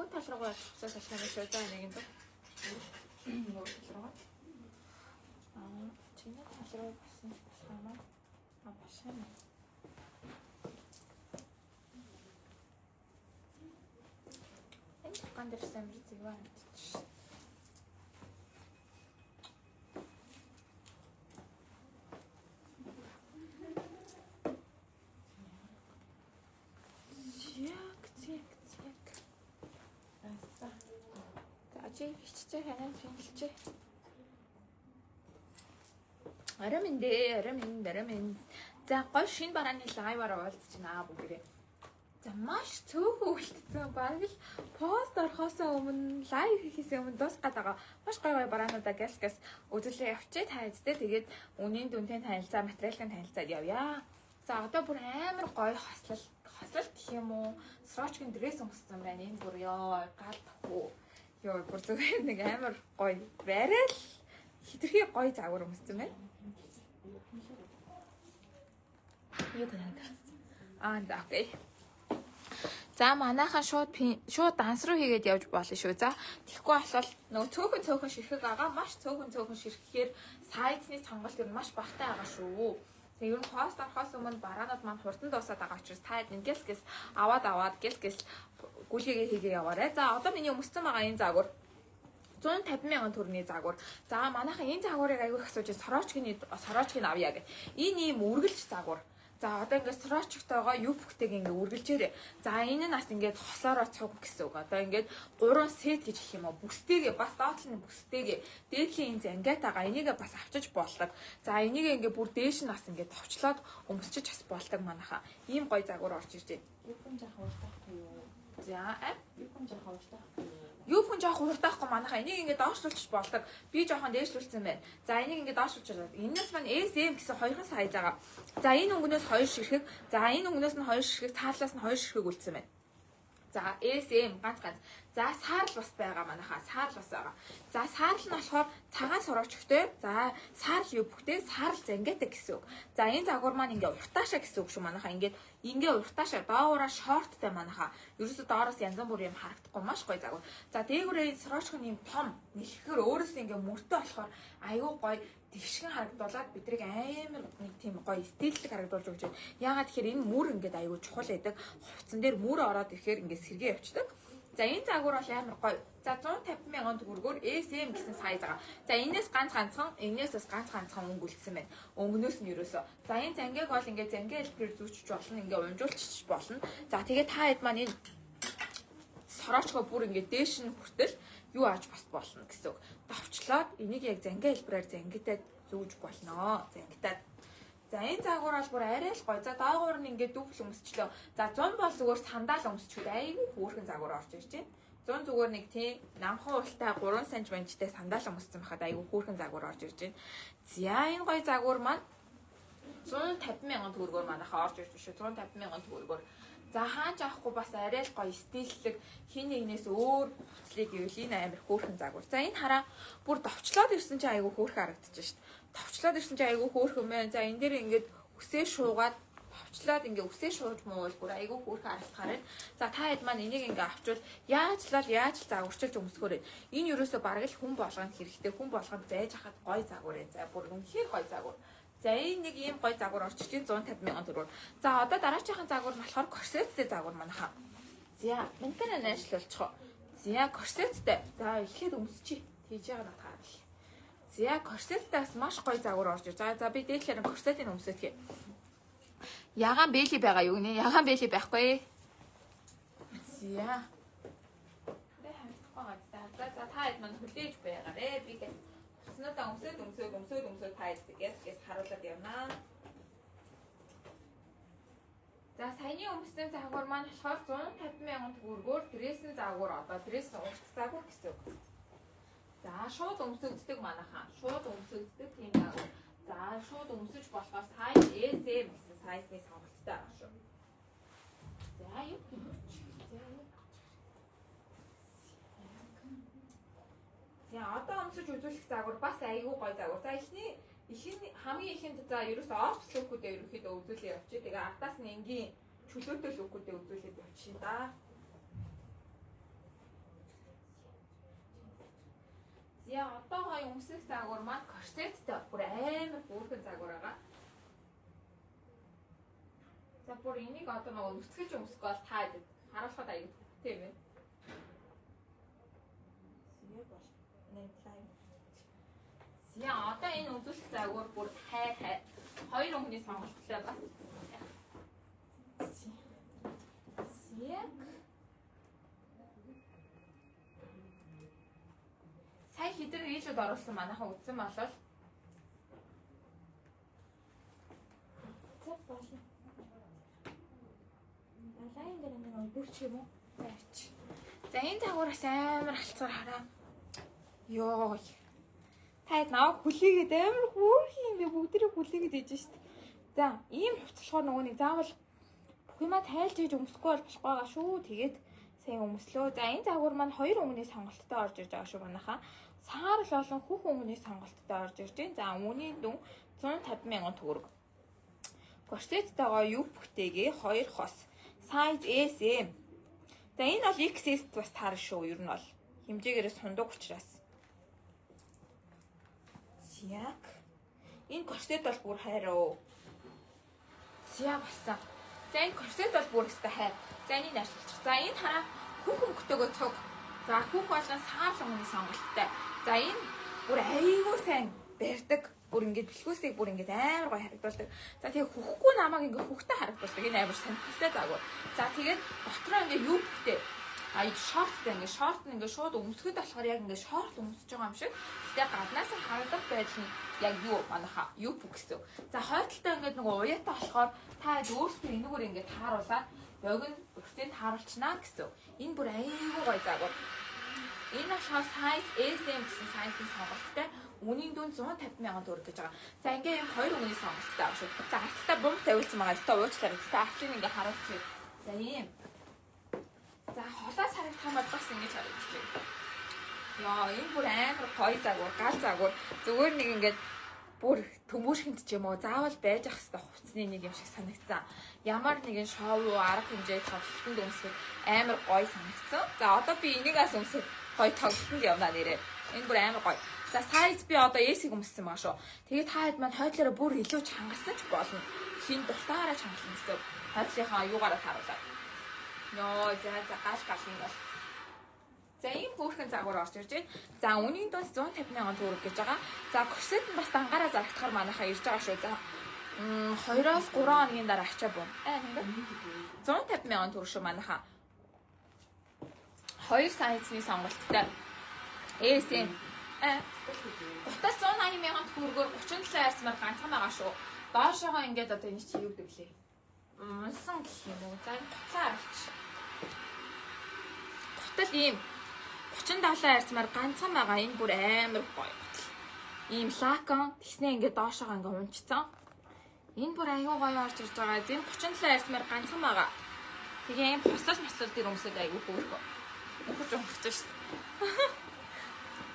нөгөө тал руугаа цуцаас ашиглах шүү. За нэг юм. Нөгөө тал руугаа. Чиний тал руу басан болохоор башаа. Энэ гандэрсэн амир зэвэн амтчих. Хиччээ ханаа финлчээ. Арамин. За гол шинэ барааны лайваар уулзчихнаа бүгдээ. За маш цөөхөн үлдсэн баг л пост орохоосоо өмнө лайв хийхээс өмнө дуусгаад байгаа. Маш гоё бараануудаа гяс үзүүлээ явчээ тайзтэй. Тэгээд үнийн дүнтэй танилцаа, материалын танилцаад явъя. За одоо бүр амар гоё хослолт гэх юм уу? Срочгийн дресс өмссөн байна. Энэ бүр ёо гал ёо бүр зүгээр нэг амар гоё барай л хитрхи гоё загвар өмссөн байна. Юу танаа. За окей. За манайхан шууд данс руу хийгээд явж болно шүү. За тэгэхгүй болвол нөгөө цөөхөн ширхэг байгаа. Маш цөөхөн ширхэхээр сайзны сонголт ер нь маш багтай байгаа шүү. Тэгээ ер нь пост орохоос өмнө бараанууд маань хурдан дуусаад байгаа учраас та хэд гис аваад гис гүлгээгээ хийгээ яваарай. За одоо миний өмссөн байгаа энэ загвар 150 мянган төгрөгийн загвар. За манайхан энэ загварыг аягүй их асууж сороочгийг авъя гэх. Энэ ийм үргэлж загвар. За одоо ингээд сроочгтойгоо юпхтэйг ингээд үргэлжээрээ. За энэ нь бас ингээд хосоороо цуг гэсэн үг. Одоо ингээд 3 сет гэж хэлэх юм уу? Бүстэйгээ бас доотлын бүстэйгээ дээдлийн энэ зангиатаага энийгээ бас авчиж болдог. За энийг ингээд бүр дээш нь бас ингээд товчлоод өмсчиж бас болдог манайхаа. Ийм гоё загвар орж ирж байна. Юухан жаахан ууртахгүй юу? За юухан жаахан ууртахгүй юу? Юу хүн жоох уртаахгүй манайхаа энийг ингээд доошлуулчих болдог. Би жоохон дээшлүүлсэн байна. За энийг ингээд доошлуулчихлаа. Энэс маань SM гэсэн хоёрхан сайз байгаа. За энэ өнгөнөөс 2 ширхэг, за энэ өнгөнөөс нь 2 ширхэг, цаалаас нь 2 ширхэг үлдсэн байна. За SM ганц. За саарл бас байгаа манайхаа. Саарл бас байгаа. За саарл нь болохоор цагаан сороочгтой. За саарл юпхтэй, саарл зангиатай гэсэн үг. За энэ загвар маань ингээ уртаашаа гэсэн үг шүү манайхаа. Ингээ уртаашаа доогуура шорттай манайхаа. Ерөөсө доороос янз бүрийн юм харагдахгүй маш гоё загвар. За дээгүүрээ сороочхон юм том нэлэхээр өөрөөсөө ингээ мөртөө болохоор аюу гоё тэгшгэн харагдуулаад бидрийг амар нэг тийм гоё стилийг харагдуулж өгч байна. Яагаад тэгэхээр энэ мөр ингээд аюу чухал байдаг. Хувцсан дээр мөр ороод ирэхээр ингээд сэргээ явчихдаг. За энэ загвар бол амар гоё. За 150 мянган төгрөгөөр SM гэсэн сайз байгаа. За энэс ганцхан, энэс бас ганцхан өнгө үлдсэн байна. Өнгнөөс нь ерөөсөө. За энэ зангиаг бол ингээд зангийн хэлбэрээр зүүчж болно, ингээд унжуулчих болно. За тэгээд та хэд маань энэ сороочгоо бүр ингээд дээш нь хүртэл юу ааж бас болно гэсэн үг. Давчлаад энийг яг зангийн хэлбэрээр зангитад зүүж болно. Зангитад. За энэ загвар бол бүр арай л гоё. За доогуур нь ингээд дүүхэл өмсчлөө. За 100 бол зүгээр сандал өмсчихэд айгүй хөөрхөн загвар орж ирж байна. 100 зүгээр нэг тийм намхан уултай 3 см-тэй сандал өмссөн байхад айгүй хөөрхөн загвар орж ирж байна. За энэ гоё загвар маань 150 мянган төгрөгөөр манайхаа орж ирж шүү. 150 мянган төгрөгөөр. За хаач авахгүй бас арай л гоё стиллэг хин нэгнээс өөр буцлыг ивэл энэ амар хөөрхөн загвар. За энэ хараа бүр товчлоод ирсэн чинь айгүй хөөрхөн харагдаж шít. Товчлоод ирсэн чинь айгүй хөөрхөн байна. За энэ дээр ингээд үсээ шуугаад товчлоод ингээд үсээ шууж муул бүр айгүй хөөрхөн харагдахаар байна. За та хэд маань энийг ингээд авчвал яаж загварчилж өмсгөөрэй. Энэ ерөөсөө бараг л хүн болгонд хэрэгтэй. Хүн болгонд байж хахад гоё загвар ээ. За бүр үнэхээр гоё загвар. За энэ нэг ийм гоё загвар орчиж 150 мянган төгрөг. За одоо дараачихын загвар нь болохоор корсеттэй загвар манайхаа. За ментэн найшлуулчих. За корсеттэй. За эхлээд өмсчий. Хийж байгаа надад харъя. За корсеттаас маш гоё загвар орж ирж байгаа. За би дээдлэр корсетийг өмсөе. Ягаан бэли байгаа юу нэ? Ягаан бэли байхгүй. За. За та хэд мань хүлээж байгаарэ. Би Надаа өмсөд тайдгээс харуулад явнаа. За саяны өмссөн загвар маань болохоор 150 мянган төгрөгөөр дрессэн загвар одоо дрессэн урт загвар гэсэн үг. За шууд өмсөгддөг манайхаа. Шууд өмсөгддөг тийм загвар. За шууд өмсөж болохоор сайз SM гэсэн сайзны сонголттой байгаа шүү. За юу За одоо өмсөж үзүүлэх загвар бас айгүй гоё загвар. За хамгийн ихэнд за ерөөсөө опс лүкүүдээ ерөөхдөө үзүүлээ явчих. Тэгээ ардаас нь энгийн чөлөөтэй лүкүүдээ үзүүлээд явчих да. За одоо гоё өмсөх загвар маань корсеттэй бүр амар бүрхэн загвар байгаа. За бүр энийг одоо нөгөө нүцгэж өмсөх бол та харуулхад аяг тийм ээ. Сие бол нэмлай. За одоо энэ үзүүлэх загвар бүр хай. Хоёр өнгөний сонголттой бас. Яг сая хэдэр ээжүүд оруулсан манайхан үзсэн болол. Цэп болно. Далайн дээр нэг бүрч юм уу? Заач. За энэ загвараас амар халцгаар хараа. Йоо. Таад наваа хүлээгээд амар хөөрхий юм бэ бүгдэрийг хүлээгээд ээж штт. За ийм хувцлахаар нөгөө нэг заавал Хэмээ тайлж иж өмсөхгүй бол болохгүй байгаа шүү. Тэгээд сайн өмслөө. За энэ загвар маань хоёр өнгөний сонголттой орж ирж байгаа шүү манайхаа. Саарл болон хүүх өнгөний сонголттой орж ирж байна. За үүний дүн 150,000 төгрөг. Корсеттойгоо юбктэйгээ 2 хос. Size SM. За энэ бол XS бас таар шүү. Ер нь бол хэмжээгээрээ сундаг учраас. Яг энэ корсет бол бүр хайраа. Зя басан. За энэ корсет бол бүр өстой хай. За энийг ашиглаж. За энэ хараа хүүх өнгөтэйгөө цуг. За хүүх болгон саарл өнгөний сонголттой. За энэ бүр айгүй сайн барьдаг. Бүр ингэж бэлгүүсийг бүр ингэж амар гоё харагдуулдаг. За тэгээ хүүхгүй намайг ингэ хүүхтэй харагдуулдаг. Энэ амар сонирхолтой загвар. За тэгээд дотроо ингэ юбктэй. Шорттой ингэ шорт нь ингэ шууд өмсгöd болохоор яг ингэ шорт өмсөж байгаа юм шиг. Гэтэ гаднаас нь харагдах байдал нь яг юу манайха юбк гэсэн. За хойдолтой ингэ нэг уяатай болохоор та өөрсдөө энэгээр ингэ тааруулаад богино бүртээ тааруулчнаа гэсэн. Энэ бүр аюу гоё загвар. Энэ болохоор size SM гэсэн size-ийн сонголттой. Үнийн дүн 150,000 төгрөг гэж байгаа. За ингээ юм хоёр өнгөний сонголттой байгаа шүү. За арталтаа бомб тавьуулсан байгаа. Өстө уучлаарай. Та артыг ингээ харуулчих. За ийм. За холоос харагдах мод бас ингэж харагдчих. Яа, энэ бүр амар гоё загвар, гал загвар. Зүгээр нэг ингээд бүр төмөөрхөнд ч юм уу заавал байж ах хэвээр хувцсны нэг юм шиг санагдсан. Ямар нэгэн шоу арга хэмжээ тоглолтод өмсөх амар гоё санагдсан. За одоо би энийгээс өмсөх гоё тоглолтод явнаа нэрээ. Энэ бүр амар гоё. За size би одоо S-ийг өмссөн байгаа шүү. Тэгээд таад маань хойдлороо бүр илүү чангарсан ч болно. Хин дуртаараа чангална гэсэн. Хойдлынхаа юугаараа харуулаад. Ноо за гал юм бол. За ийм хөөрхөн загвар орж ирж байна. За үнийн донс 150,000 төгрөг гэж байгаа. За корсет нь бас дангаараа зарагдахаар манайхаа ирж байгаа шүү. За 2-оос 3 хоногийн дараа ачаа буу. 150,000 төгрөг шүү манайхаа. 2 size-ны сонголттой. SM. Утас 180,000 төгрөгөөр 37 арьсмаар ганцхан байгаа шүү. Доошоогоо ингээд одоо энэ чи юу гэдэг лээ. Унсан гэх юм уу. За буцаа авч. Гутал ийм 37 арьсмаар ганцхан байгаа. Энэ бүр амар гоё гутал. Ийм лакон тэгснээ ингээд доошоогоо ингээд унцсан. Энэ бүр аюу гоё орж ирж байгаа. Зэн 37 арьсмаар ганцхан байгаа. Тэгээ ийм хослол дээр өмсөд аюу хөөрхөө. Өхөж өнгөж шүү.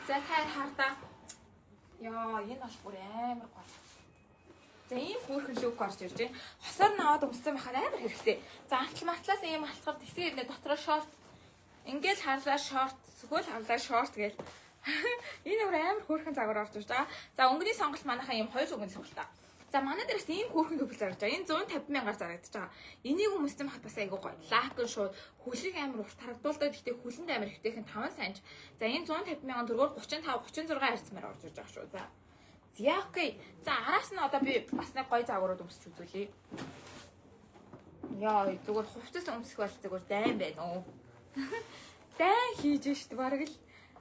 За та хардаа. Яа, энэ бол бүр амар гоё. За ийм хөөрхөн лүк орж ирж байна. Хосоор наваад өмссөн байхад амар хэрэгтэй. За амтлматлаас ийм алцгаар тэгсээ ирнэ дотроо шорт. Ингээл харлаа шорт, сөхөл харлаа шорт гээл. Энэ амар хөөрхөн загвар орж ирж байгаа. За өнгөний сонголт манайхаа ийм хоёр өнгөний сонголт та. За манай дээрээс ийм хөөрхөн төвлөл зарагдж байгаа. Энэ 150,000-аар зарагдаж байгаа. Энийг өмссөн хат бас айгуу гоё. Лакон шууд хөлийг амар урт харагдуулдаг. Гэхдээ хөлөнд амар хөвтэйхэн 5 санж. За энэ 150,000 төгрөгөөр 35-36 арьсмаар орж ирж байгаа шүү. За окей. За араас нь одоо би бас нэг гоё загварууд өмсч үзүүлье. Яа, зүгээр хувцас өмсөх бол зүгээр дайн байна уу? Дайн хийж штт бараг л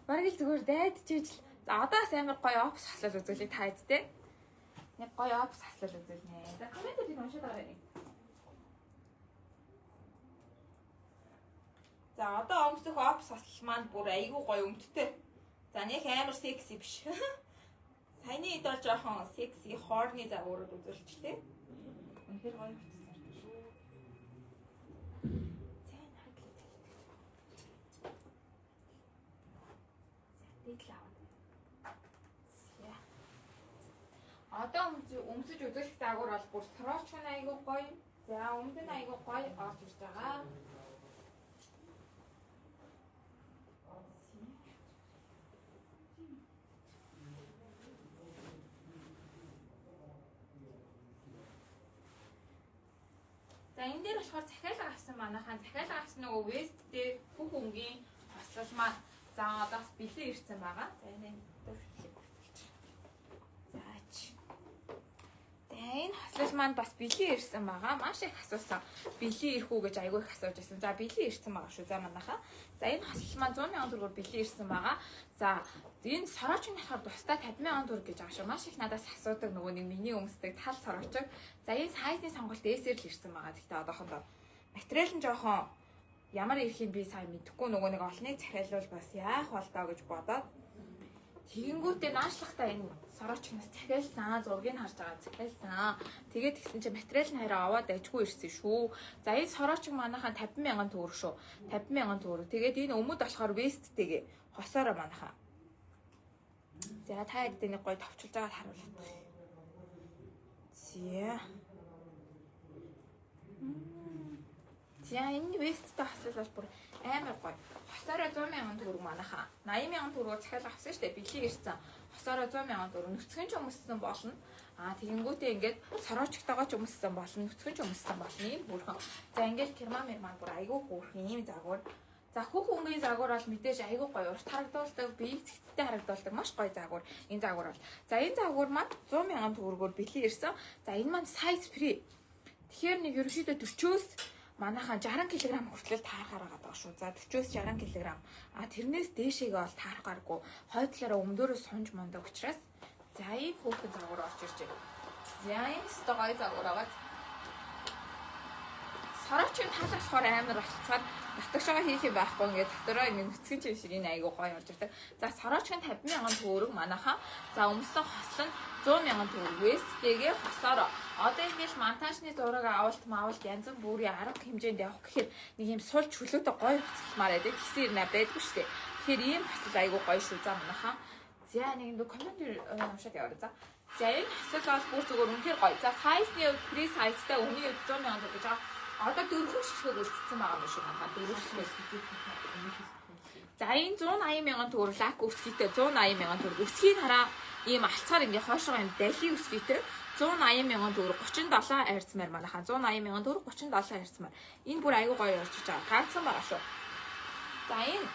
зүгээр дайдчихж л. За одоо бас амар гоё опс хаслал үзүүлье та хэдтэй. Нэг гоё опс хаслал үзүүлнэ. За комментүүд уншаад байгаа юм. За одоо өмсөх опс хаслал маань бүр айгүй гоё өмдтэй. За нэг амар секси биш. Саяны хэд бол жоохон секси хорны загварууд үзүүлчихлээ. Үнэхээр гоё утсан шүү. Зэн хаглаа. Сэтэл аваад. Одоо өмсөж үзүүлэх загвар бол бүр сроч нь айгүй гоё. За өмд нь айгүй гоё орж ирж байгаа. энэ дээр болохоор захиалга авсан манайхаа захиалга авсан нөгөө вест дээр бүх өнгийн хослол маань за одоо бас бэлэн ирсэн байгаа. За энэ заач. За энэ хослол маань бас бэлэн ирсэн байгаа. Маш их асуусан. Бэлэн ирэх үү гэж айгүй их асууж байсан. За бэлэн ирсэн байгаа шүү за манайхаа. За энэ хослол маань 100,000 төгрөгөөр бэлэн ирсэн байгаа. За энэ сорооч нь болохоор тусдаа 50,000 төгрөг гэж байгаа шүү. Маш их надаас асуудаг нөгөө нэг миний өмсдөг тал сороочог. За энэ сайзны сонголт эсээр л ирсэн байгаа. Гэхдээ одоохондоо материал нь жоохон ямар ирэхийг би сайн мэдэхгүй нөгөө нэг олныг захиалвал бас яах бол доо гэж бодоод тэгэнгүүтээ наашлахтаа энэ сороочнаас захиалсан зургийг харж байгаа захиалсан. Тэгээд тэгсэн чинь материал нь хараа аваад ажгүй ирсэн шүү. За энэ сороочг манайхаа 50,000 төгрөг шүү. 50,000 төгрөг. Тэгээд энэ өмд болохоор весттэйгээ хосоороо манайхаа. За та хэд энийг гоё товчулж байгаад харуулдаг. За энэ весттэй хаслал бол бүр амар гоё. Хосоороо 100,000 төгрөг манайхаа. 80,000 төгрөгөөр захиалга авсан шүү дээ. Бэлэн ирсэн. Хосоороо 100,000 төгрөг. Нүцгэн ч өмссөн болно. Тэгэнгүүтээ ингээд сороочтойгоо ч өмссөн болно. Нүцгэн ч өмссөн болно. Ийм бүрхэн. За ингээд термометр маань бүр айгүй хөөрхөн ийм загвар. За хөх өнгийн загвар бол мэдээж айгүй гоё. Урт харагдуулдаг, биеийг цэгцтэй харагдуулдаг маш гоё загвар. Энэ загвар бол. За энэ загвар маань 100,000 төгрөгөөр бэлэн ирсэн. За энэ маань size free. Тэгэхээр нэг ерөнхийдөө 40-өөс манайхаа 60 кг хүртэл таарахаар байгаа шүү. За 40-өөс 60 кг. Тэрнээс дээшээгээ бол таарахгааргүй. Хойдлороо өмдөрөө сунж мондог учраас за ийм хөөхөн загвар орж ирж байна. За энэ стогой загвар аваад сороочийн тал болохоор амар болцохоор натгаш байгаа хийх юм байхгүй ингээд дотороо ингээд нүцгэн чив шиг энэ айгуу гоё орж ирдэг. За сороочгийн 50,000 төгрөг манайхаа. За өмсөн хослол нь 100,000 төгрөг весттэйгээ хосоороо. Одоо ингээд монтажны зураг авалт янз бүрийн арга хэмжээнд явах гэхээр нэг юм сул чөлөөтэй гоё хослолмаар байдаг. Тэгсэн юм байдгүй шүү дээ. Тэгэхээр ийм хослол айгуу гоё шүү за манайхаа. За нэг юм коммент уншаад яваарай за. За энэ хослол бол бүр зүгээр үнэхээр гоё. За size-ны free size-тай өний 100,000 төгрөг гэж байгаа. Одоо дөрвөн шишгээр үлдсэн байгаа юм шиг байна. Дөрвөн шишгээр. За энэ 180,000 төгрөг лак өсгийтэй 180,000 төгрөг. Өсгийг хараа ийм алцгаар ингээ хойшоо юм дали өсгийтэй 180,000 төгрөг 37 айрцмаар манайхаа 180,000 төгрөг 37 айрцмаар. Энэ бүр айгүй гоё орж иж байгаа. Ганцхан байгаа шүү. За энэ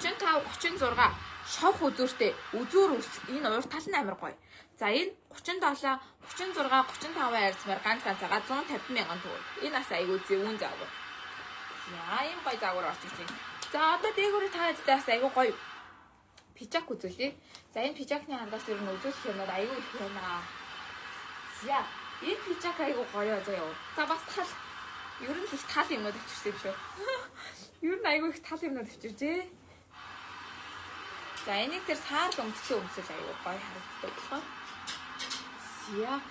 35 36 шовх үзүүртэй үзүүр үс энэ урт тал нь амар гоё. За энэ 37 36 35 айрцмаар ганц байгаа 150,000 төгрөг. Энэ бас айгүй зөвүүн загвар. За ийм гоё загвар орж иж байна. За одоо дээгүүрээ та хэдтэй бас айгүй гоё пижак үзүүлээ. За энэ пижакны хандаас ер нь үзүүлэх юмнууд айгүй их байна. За энэ пижак айгүй гоё заяа. За бас тал ер нь их тал юмнууд авчирсан юм шүү. Ер нь айгүй их тал юмнууд авчиржээ. За энийг тэр саар өмссөн өмсөл айгүй гоё харагддаг болохоор. Яг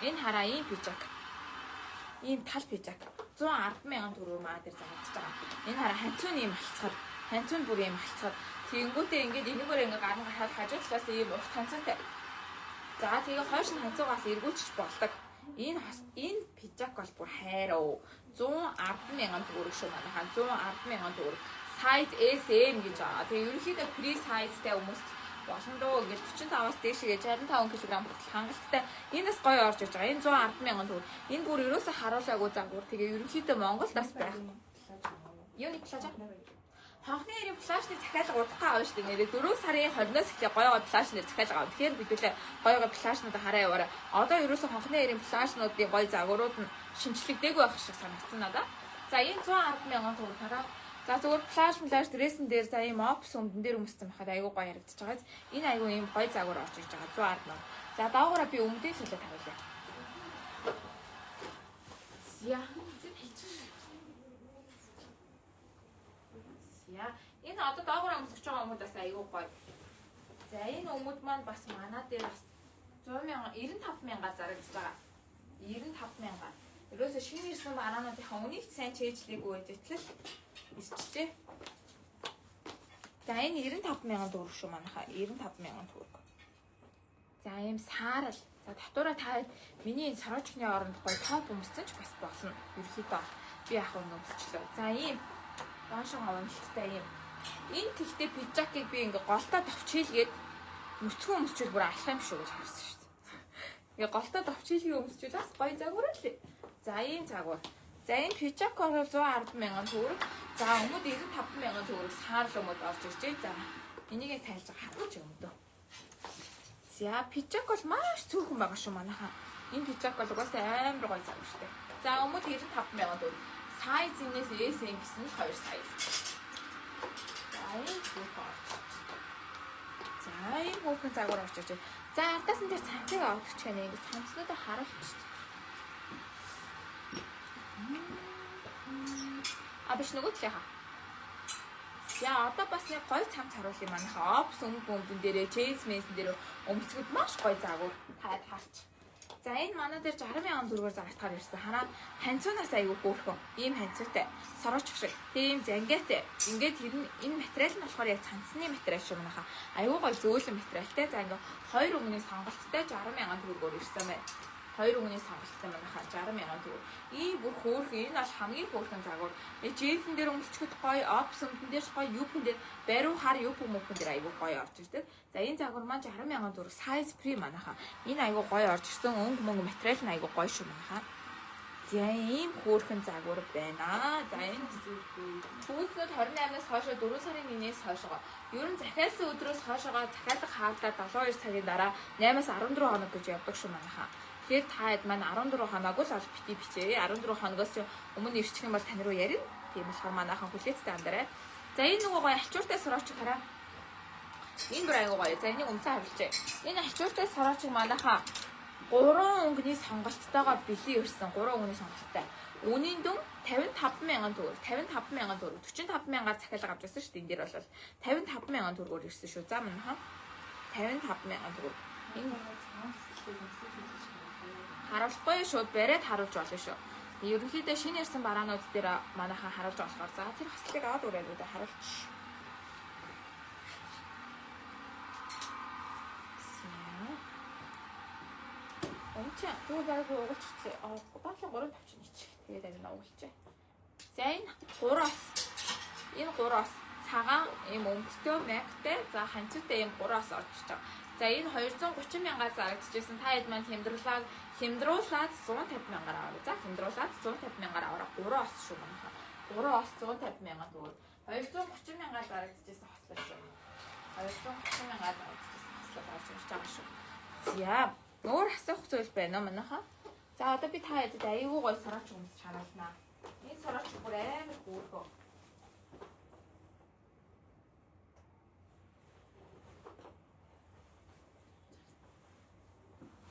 энэ хараа ийм пижак. Ийм тал пижак 110,000 төгрөг маа дээр зааж байгаа. Энэ хараа ханцууны юм алцгаар, ханцууны бүр юм алцгаар. Тэгэнгүүтээ ингээд энэгээр ингээд гарна хахад хажуудлаас ийм урт ханцуутай. За тэгээ хойш нь ханцуугаас эргүүлчих болдог. Энэ пижак бол бүр хайраа 110,000 төгрөг шүү манайхаа 110,000 төгрөг. Size SM гэж байгаа. Тэгээ ерөнхийдөө free size-тай хүмүүс болон доо ингээд 45-аас дээшгээ 65 кг хүртэл хангалттай. Энэс гоё орж иж байгаа. Энэ 110,000 төгрөг. Энэ бүр ерөөсө харуулаагүй загвар. Тэгээ ерөнхийдөө Монголд бас байх. Юуны плажа? Хонхны эрийн плажны захиалга удахгүй авна шүү дээ. Нэрээ 4 сарын 20-наас эхлээ гоё плажны захиалга авна. Тэгэхээр бидүүлээ гоё плажнуудаа хараа яваарай. Одоо ерөөсө хонхны эрийн плажнуудын гоё загварууд нь шинжлэгдээгүй байх шиг санагдсан надад. За энэ 110,000 төгрөг хараа. За зүгээр плаж дрессэн дээр за ийм опс өмдөн дээр өмссөн байхад айгүй гоё харагдаж байгаа. Энэ айгүй ийм гоё загвар орж иж байгаа 110,000. За доогоороо би өмдөний сүлээ тавиулъя. За энэ одоо доогоороо өмсөж байгаа өмд бас айгүй гоё. За энэ өмд маань бас манаа дээр бас 95,000-аар зарагдаж байгаа. 95,000-аар. Ерөөсө шинэ ирсэн банаануудынхаа үнийг сайн чэйжлээгүй байж итэл исчлээ. За энэ 95,000 төгрөг шүү манайхаа 95,000 төгрөг. За ийм саарал. За татвараа та миний энэ сороочны оронд гоё топ өмссөн ч бас болно. Ерхийдөө би яг өмсчлөө. За ийм доошоо авамжтай ийм. Энэ тэгтээ пижакийг би ингээ голтоо товчилгээд нүцгэн өмсчил бүр алах юм шүү гэж харсан шүү дээ. Ингээ голтоо товчлгийн өмсчүүл бас гоё загвар л. За ийм загвар. За энэ пижак бол 110,000 төгрөг. За өмд 95,000 төгрөг саарл өмд орж ирж байна. За энийг тайлж хатгаж өгдөө. За пижак бол маш цөөхөн байгаа шүү манайхаа. Энэ пижак бол угаасаа амар гоё загвар шүү дээ. За өмд 95,000 төгрөг. Сайз энэс SM гэсэн л 2 сайз. За энэ хүүхэн. За энэ хүүхэн загвар орж ирж байна. За ардаас нь тэр цанцыг авах гэж байна. Ингэ цанцнуудаа харуулчих. А биш нөгөө талынхаа. За одоо бас нэг гоё цамц харуулъя манайхаа. Опс өмбөн дээрээ, чейз месен дээр өмсгөд маш гоё загвар таад харч. За энэ манай дээр 60,000 төгрөгөөр зарагдахаар ирсэн. Хараа ханцуунаас айгүй хөөрхөн. Ийм ханцуутай. Сорооч шиг. Тэгээ ийм зангиатай. Ингээд энэ материал нь болохоор яг цанцны материал шүү манайхаа. Айгүй гоё зөөлөн материалтай. За ингээд 2 өнгөний сонголттой 60,000 төгрөгөөр ирсэн байна. 2 өнгөний сонголттой манайхаа 60,000 төгрөг. Ийм бүр хөөрхөн. Энэ бол хамгийн хөөрхөн загвар. Джинсэн дээр өмсчихэд гоё, опс өмдөн дээр гоё, юпэн дээр бариу хар юпэн мөпэн дээр айгүй гоё орж ирдэг. За энэ загвар маань 60,000 төгрөг сайз фри манайхаа. Энэ айгүй гоё орж ирсэн. Өнгө мөнгө материал нь айгүй гоё шүү манайхаа. За ийм хөөрхөн загвар байна. За энэ түүснүүд 28-наас хойш 4 сарын 1-ээс хойшоо. Ер нь захиалсан өдрөөс хойшоо захиалга хаагдаад 72 цагийн дараа 8-аас 14 хоног гэж явдаг шүү манайхаа. Тэгэхээр та хэд маань 14 хоног л бити бичээ. 14 хоногоос ч өмнө ирчих юм бол тань руу ярина. Тийм болохоор манайхан хүлээцтэй андараа. За энэ нөгөө гоё альчууртай сорооч хараа. Энэ бүр аягүй гоё. За энийг өмсөө харуулчаа. Энэ альчууртай сороочиг манайхаа 3 өнгөний сонголттойгоо бэлэн ирсэн. 3 өнгөний сонголттой. Үнийн дүн 55,000 төгрөг. 55,000 төгрөг. 45,000-аар захиалга авч ирсэн шүү дээ. Энэ дээр бол 55,000 төгрөгөөр ирсэн шүү. За манайхаа 55,000 төгрөг. Энэ харуулахгүй шууд бариад харуулж болно шүү. Ерөнхийдөө шинэ ирсэн бараанууд дээр манайхаа харуулж болохоор за тэр хаслыг аваад өрөөд харуулчих. Онцгой юу байгааг угуулчихсан. Даалын 3 тавчин ич. Тэгээд амин угуулчаа. За энэ 3-аас энэ 3-аас цагаан ийм өмгтэй, мактай, за ханцуутай ийм 3-аас орж иж байгаа. За энэ 230,000-аар зарагдчихсан. Та хэд маань хямдруулаад 150,000-аар аваа. За хямдруулаад 150,000-аар аваа. 3-аас шүү манайхаа. 3-аас 150,000 төгрөг. 230,000-аар зарагдчихсан хослоо шүү. 230,000-аар зарагдчихсан хослоо орж ирж байгаа шүү. За өөр асуух зүйл байна уу манайхаа? За одоо би та хэдэд аюу гой сорооч өмсч харуулнаа. Энэ сорооч бүр амар хөөрхөө.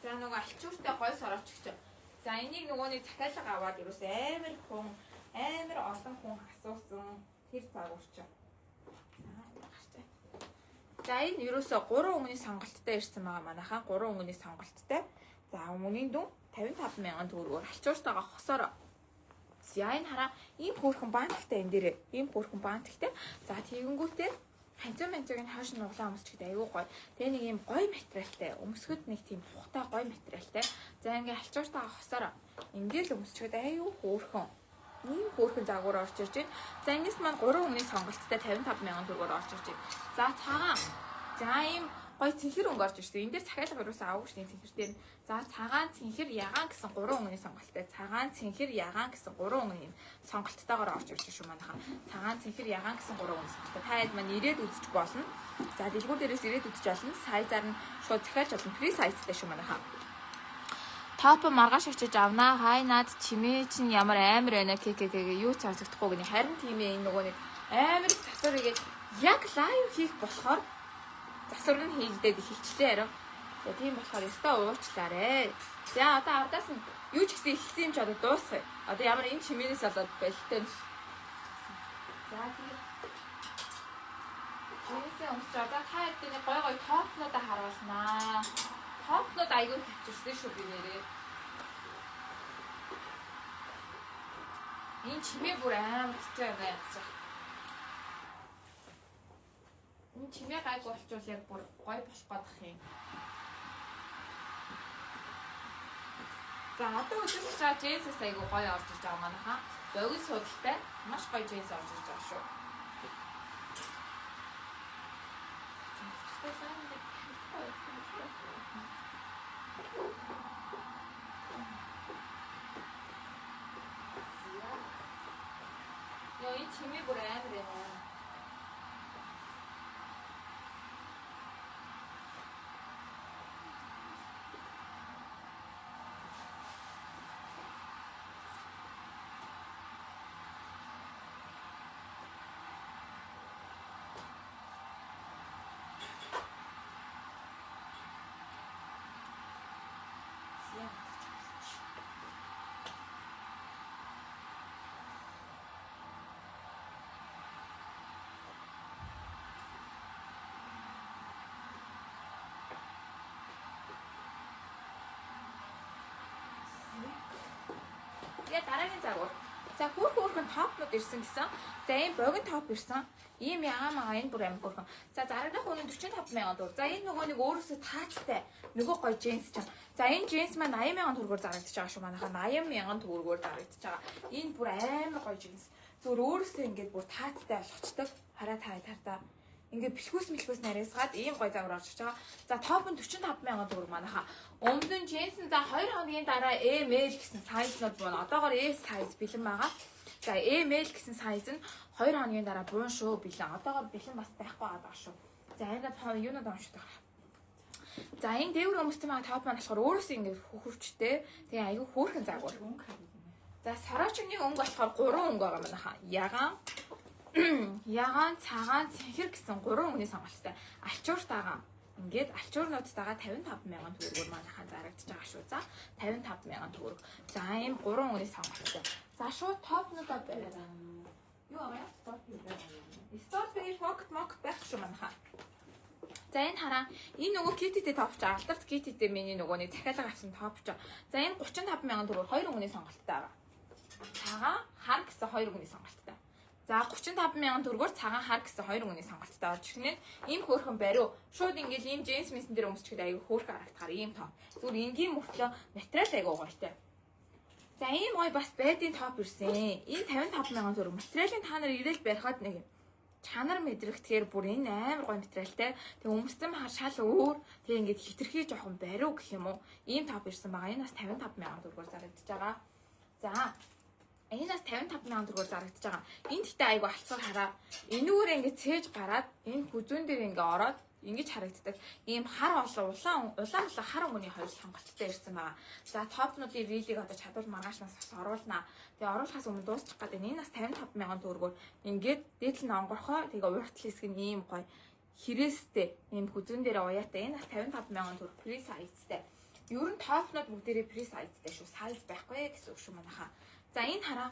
За нөгөө альчууртай гой сорооч гэж. За энийг нөгөөний захиалга аваад ерөөс амар олон хүн асуусан тэр загварч. За энэ ерөөсө 3 өнгөний сонголттой ирсэн байгаа манайхаа 3 өнгөний сонголттой. За өмнөний дүн 55,000 төгрөгөөр альчууртайгаа хосоор. За энэ хараа ийм хөөрхөн банттай энэ дээрээ ийм хөөрхөн банттай. За тэгэнгүүтээ ханцуу манцуугийн хойш нь углаа өмсчихэд аюу гой. Тэгээ нэг ийм гой материалтай өмсгөд нэг тийм тухтай гой материалтай. За ингээ альчууртайгаа хосоор. Ингээд л өмсчихэд аюу хөөрхөн. Ийм хөөрхөн загвар орж ирж байна. За энэс маань 3 өнгөний сонголттой 55,000 төгрөгөөр орж ирж байна. За цагаан. За ийм гой цэнхэр өнгө орж ирсэн. Энэ дээр захиалга юусаа авах шний цэнхэр дээр. За цагаан цэнхэр ягаан гэсэн 3 өнгөний сонголттой. Цагаан цэнхэр ягаан гэсэн 3 өнгөний сонголттойгоор орж ирж шүү манайхаа. Цагаан цэнхэр ягаан гэсэн 3 өнгөний сонголттой. Та хэд маань ирээд үзэж болно. За дэлгүүр дээрээс ирээд үзэж болно. Сайзаар нь шууд захиалж болно. Фри сайзтай шүү манайхаа. Топ маргааш очиж авнаа. Хай над чимээ чинь ямар амар байна юу ч харагдахгүй гэнэ. Харин тийм ээ энэ нөгөө нэг амар засвар игээд яг лайв хийх болохоор засвар нь хийгдээд эхэлчлээ арай. За тийм болохоор өстой уучлаарэ. За одоо ардаас нь юу ч гэсэн ихсэн юм ч одоо дуусгая. Одоо ямар энэ чимээнээс болоод байлтай. За тийм. Чимээсээ өмсч одоо та хэдийн гой гой топнуудаа харуулнаа. Топнууд аягүй тавьчихсан шүү би нэрээ. Энэ чимээ бүр амар хэцүү юм байна. Энэ чимээ гайг болчвол яг бүр гой болох годох юм. За одоо үзэж байгаа джинсээс айгүй гой орж иж байгаа манайхаа. Богино судалтай маш гой джинс орж иж байгаа шүү. Яа энэ чимээ бүр амар юм. Тэгээ дараагийн загвар. За хөөрхөн топнууд ирсэн гэсэн. За ийм богино топ ирсэн. Ийм яамаа энэ бүр амар хөөрхөн. За зарагнах үнэ 45,000 төгрөг. За энэ нөгөө нэг өөрөөсөө таацтай нөгөө гоё джинс чинь. За энэ джинс маань 80,000 төгрөгөөр зарагдаж байгаа шүү манайхаа. 80,000 төгрөгөөр зарагдаж байгаа. Энэ бүр амар гоё джинс. Зүгээр өөрөөсөө ингээд бүр таацтай болгочдөг. Хараа тартаа. Ингээ бэлхүүс нарийсгаад ийм гоё загвар орж байгаа. За топ нь 45,000 төгрөг манайхаа. Өмнө нь джинсэн за 2 хоногийн дараа ML гэсэн сайзнууд буун. Одоогоор S сайз бэлэн байгаа. За ML гэсэн сайз нь 2 хоногийн дараа буун шүү бэлэн. Одоогоор бэлэн бас байхгүй байгаа шүү. За энэ юунууд оншдог байна. За энэ дэвэр өмссөн байгаа топ маань болохоор өөрөөсөө ингээ хөвчтэй. Тэгээ айгүй хөөрхөн загвар. За сороочны өнгө болохоор 3 өнгө байгаа манайхаа. Ягаан, цагаан, цэнхэр гэсэн 3 өнгөний сонголттой. Алчууртайгаа ингээд алчуурнуудтайгаа 55,000 төгрөгөөр манайхаа зарагдаж байгаа шүү. За 55,000 төгрөг. За ийм 3 өнгөний сонголттой. За шууд топнуудаа бариад. Юу аваа? Стоппер мокт байх шүү манайхаа. За энэ хараа энэ нөгөө киттэй топч алдарт киттэй миний нөгөө нэг захиалга авсан топч. За энэ 35,000 төгрөг 2 өнгөний сонголттой байгаа. Цагаан, хар гэсэн 2 өнгөний сонголттой. За 35,000 төгрөгөөр цагаан хар гэсэн 2 өнгөний сонголттой орж ирнэ. Ийм хөөрхөн бариу. Шууд ингээл ийм джинс мессен дээр өмсчихэд аягүй хөөрхөн харагдахаар ийм топ. Зүгээр энгийн мөртлөө материал аягүй гоётой. За ийм гоё бас байдын топ ирсэн. Энэ 55,000 төгрөг. Материалын та нар ирээл барихад нэг чанар мэдрэгдэхээр бүр энэ амар гоё материалтай. Тэгээ өмссөн шал өөр. Тэгээ ингээд хитрхий жоохон бариу гэх юм уу. Ийм топ ирсэн байгаа. Энэ бас 55,000 төгрөгөөр зарагдаж байгаа. За энэ бас 55,000 төгрөгөөр зарагдаж байгаа. Энд ихтэй айгу алцгаар хараа. Энүүгээр ингээд цээж гараад энэ хүзүүн дээр ингээд ороод ингэж харагддаг. Ийм хар улаан хар өнгөний хоёр сонголттой ирсэн байгаа. За топнуудын рилийг одоо чадвал маргаашнаас бас оруулнаа. Тэгээ оруулахаас өмнө дуусчих гэдэг. Энэ бас 55,000 төгрөгөөр ингээд дээдл нь онгорхоо. Тэгээ уртл хэсэг нь ийм гоё хэрээстэй ийм хүзүүн дээр уяатай. Энэ бас 55,000 төгрөг фри сайзтай. Ер нь топнууд бүгдээрээ фри сайзтай шүү. Сайз байхгүй гэсэн үг шүү манайхаа. За энэ хараа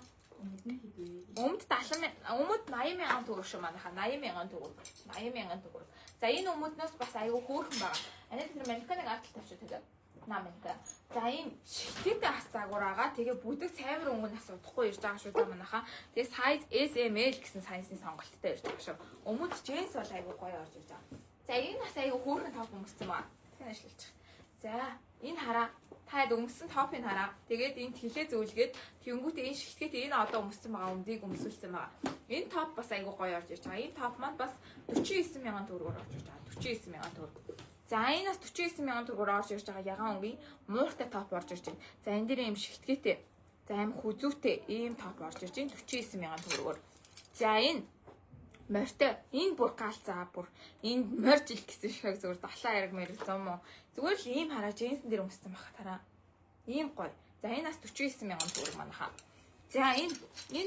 өмд 80,000 төгрөг шүү манайхаа 80,000 төгрөг 80,000 төгрөг. За энэ өмднөөс бас аюу хөөрхөн байгаа. Анаа тэр манеканыг ардтал тавьчих тэгээ. Наманка. За энэ шигтэй ас загвараагаа тэгээ бүдэг цайвар өнгө нас удахгүй ирж байгаа шүү за манайхаа. Тэгээ size SML гэсэн сайзны сонголттой ирж байгаа шүү. Өмд джинс бол аюу гоё орж ирж байгаа. За энэ бас аюу хөөрхөн топ өмссөн баа. Тэгэн ажиллаж. За энэ хараа таад өмсөн топыг хараа. Тэгээд энэ тэлээ зөөлгээд тэнгүүтээ энэ шигтгэт энэ одоо өмссөн байгаа өмдийг өмсүүлсэн байгаа. Энэ топ бас айгүй гоё орж ирж байгаа. Энэ топ маань бас 49,000 төгрөгөөр орж ирж байгаа. 49,000 төгрөг. За энэ бас 49,000 төгрөгөөр орж ирж байгаа ягаан өнгийн мууртай топ орж ирж байна. За энэ дээр ийм шигтгэтэй. За аим хүзүүтэй ийм топ орж ирж байна. 49,000 төгрөгөөр. За энэ морьтой энэ бүр галзаа бүр энэ морж ил гэсэн шиг зүгээр 70 яриг мэр 100 мөн зүгээр л ийм хараа джинсэн дээр өмссөн байх тараа ийм гоё. За энэ бас 49,000 төгрөг манайхаа. За энэ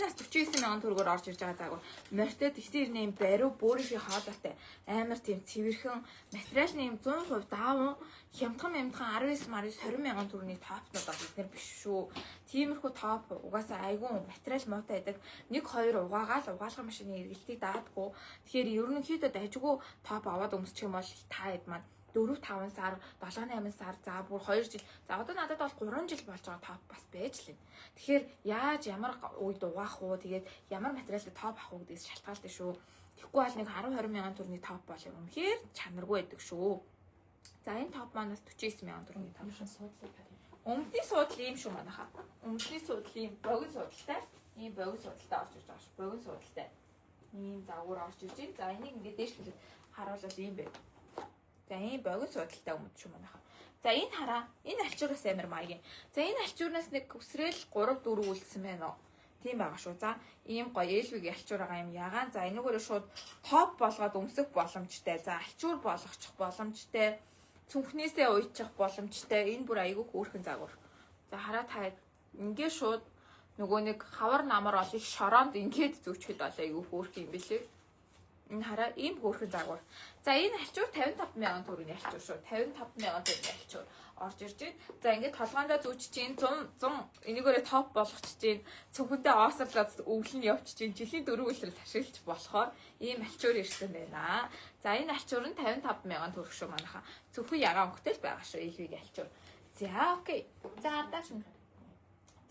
бас 49,000 төгрөгөөр орж ирж байгаа заагүй. Морьтой тэгсэн ирнэ юм бариу бөөрийнхээ хоолойтой амар тийм цэвэрхэн материал нь юм 100% даавн хямдхан 19,20,20,000 төгрөгийн топнууд бол бид нар биш шүү. Тиймэрхүү топ угаасаа айгүй материал муутай байдаг. 1-2 угаалгын машины эргэлтийг даадаггүй. Тэгэхээр ерөнхийдөө дажгүй топ аваад өмсчих юм бол та хэд маань 4-5 сар, 7-8 сар, за бүр 2 жил. За одоо надад бол 3 жил болж байгаа топ бас байж лээ. Тэгэхээр яаж ямар үед угаах уу, тэгээд ямар материалтай топ авах уу гэдгээс шалтгаалтай шүү. Тэгэхгүй бол нэг 10-20,000 төгрөгийн топ бол үнэхээр чанаргүй байдаг шүү. За энэ топ манаас 49,000 төгрөгийн топ шин суудлыг харъя. Өмдний суудл ийм шүү манайхаа. Өмдний суудл ийм богино суудалтай. Ийм богино суудалтай орж ирж байгаа шүү. Богино суудалтай. Ийм загвар орж ирж байна. За энийг ингээд дээш хэлээд харуулбал ийм байна. За ийм богино суудалтай өмд шүү манайха. За энэ хараа. Энэ альчуураас амар маягийн. За энэ альчуурнаас нэг өсрэл 3 4 үлдсэн байна уу? Тийм байгаа шүү. За ийм гоё ээлвиг альчуур байгаа юм ягаан. За энэгээр шууд топ болгоод өмсөх боломжтой. За альчуур болгочих боломжтой. Цүнхнээсээ уйчих боломжтой. Энэ бүр айгүй хөөрхөн загвар. За хараа та ингээ шууд нөгөө нэг хавар намар ол их шороонд ингээд зүвчгэд бол айгүй хөөрхөн юм билээ. Энэ хараа ийм хөөрхөн загвар. За энэ альчуур 55,000 төгрөгийн альчуур шүү. 55,000 төгрөгийн альчуур орж ирж байна. За ингээд толгоондоо зүүчж чинь 100 энийгээрээ топ болгочих чинь цүнхэндээ оосрлаад өвлөн явчих чинь жилийн 4 үлрэл ашиглаж болохоор ийм альчуур ирсэн байна. За энэ альчуур нь 55,000 төгрөг шүү манайха. Зөвхөн ягаан өнгөтэй л байгаа шүү ээлвиг альчуур. За окей. За ардаш.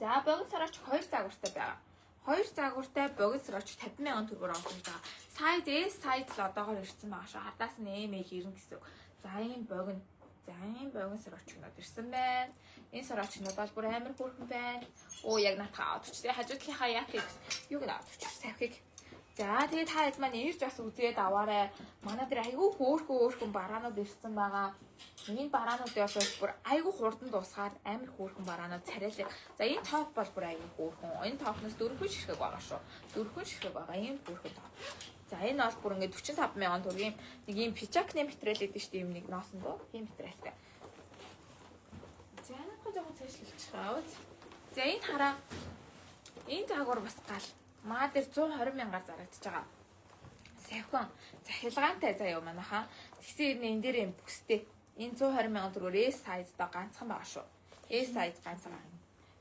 За богино сараач 2 загвартай байгаа. 2 загвартай богино сараач 50,000 төгрөгөөр орж ирж байгаа. Сайз S сайз л одоогоор ирсэн байгаа шүү. Ардаас нь ML ирнэ гэсэн. За ийм богино. За ийм богино сараачнууд ирсэн байна. Энэ сараачнууд бол бүр амар хөөрхөн байна. Оо яг наатаа авчихсан. Хажуудлынхаа яг юуг нь авчихсан. Савхиг. За тэгээд та хэд маань ирж бас үзээд аваарай. Манай дээр айгүй хөөрхөн бараанууд ирсэн байгаа. Энэ бараануудын бас бүр айгүй хурдан дуусгаад амар хөөрхөн бараанууд царайлаа. За энэ топ бол бүр айгүй хөөрхөн. Энэ топноос 4 ширхэг байгаа шүү. 4 ширхэг байгаа. Ийм хөөрхөн топ. За энэ бол бүр ингээд 45,000 төгрөгийн нэг ийм пижакны материал гэдэг шүү дээ. Ийм нэг носон доо. Ийм материалтай. За нэг жоохон цаашлуулчих аа. За энэ хараа. Энэ загвар бас гал. Маа дээр 120,000-аар зарагдчихж байгаа. Савхан захилгаантай заяа манайхаа. Тэгсэн энэ дээр юм бүстэй. Энэ 120,000 төгрөгөөр S size доо ганцхан байгаа шүү. S size ганцхан.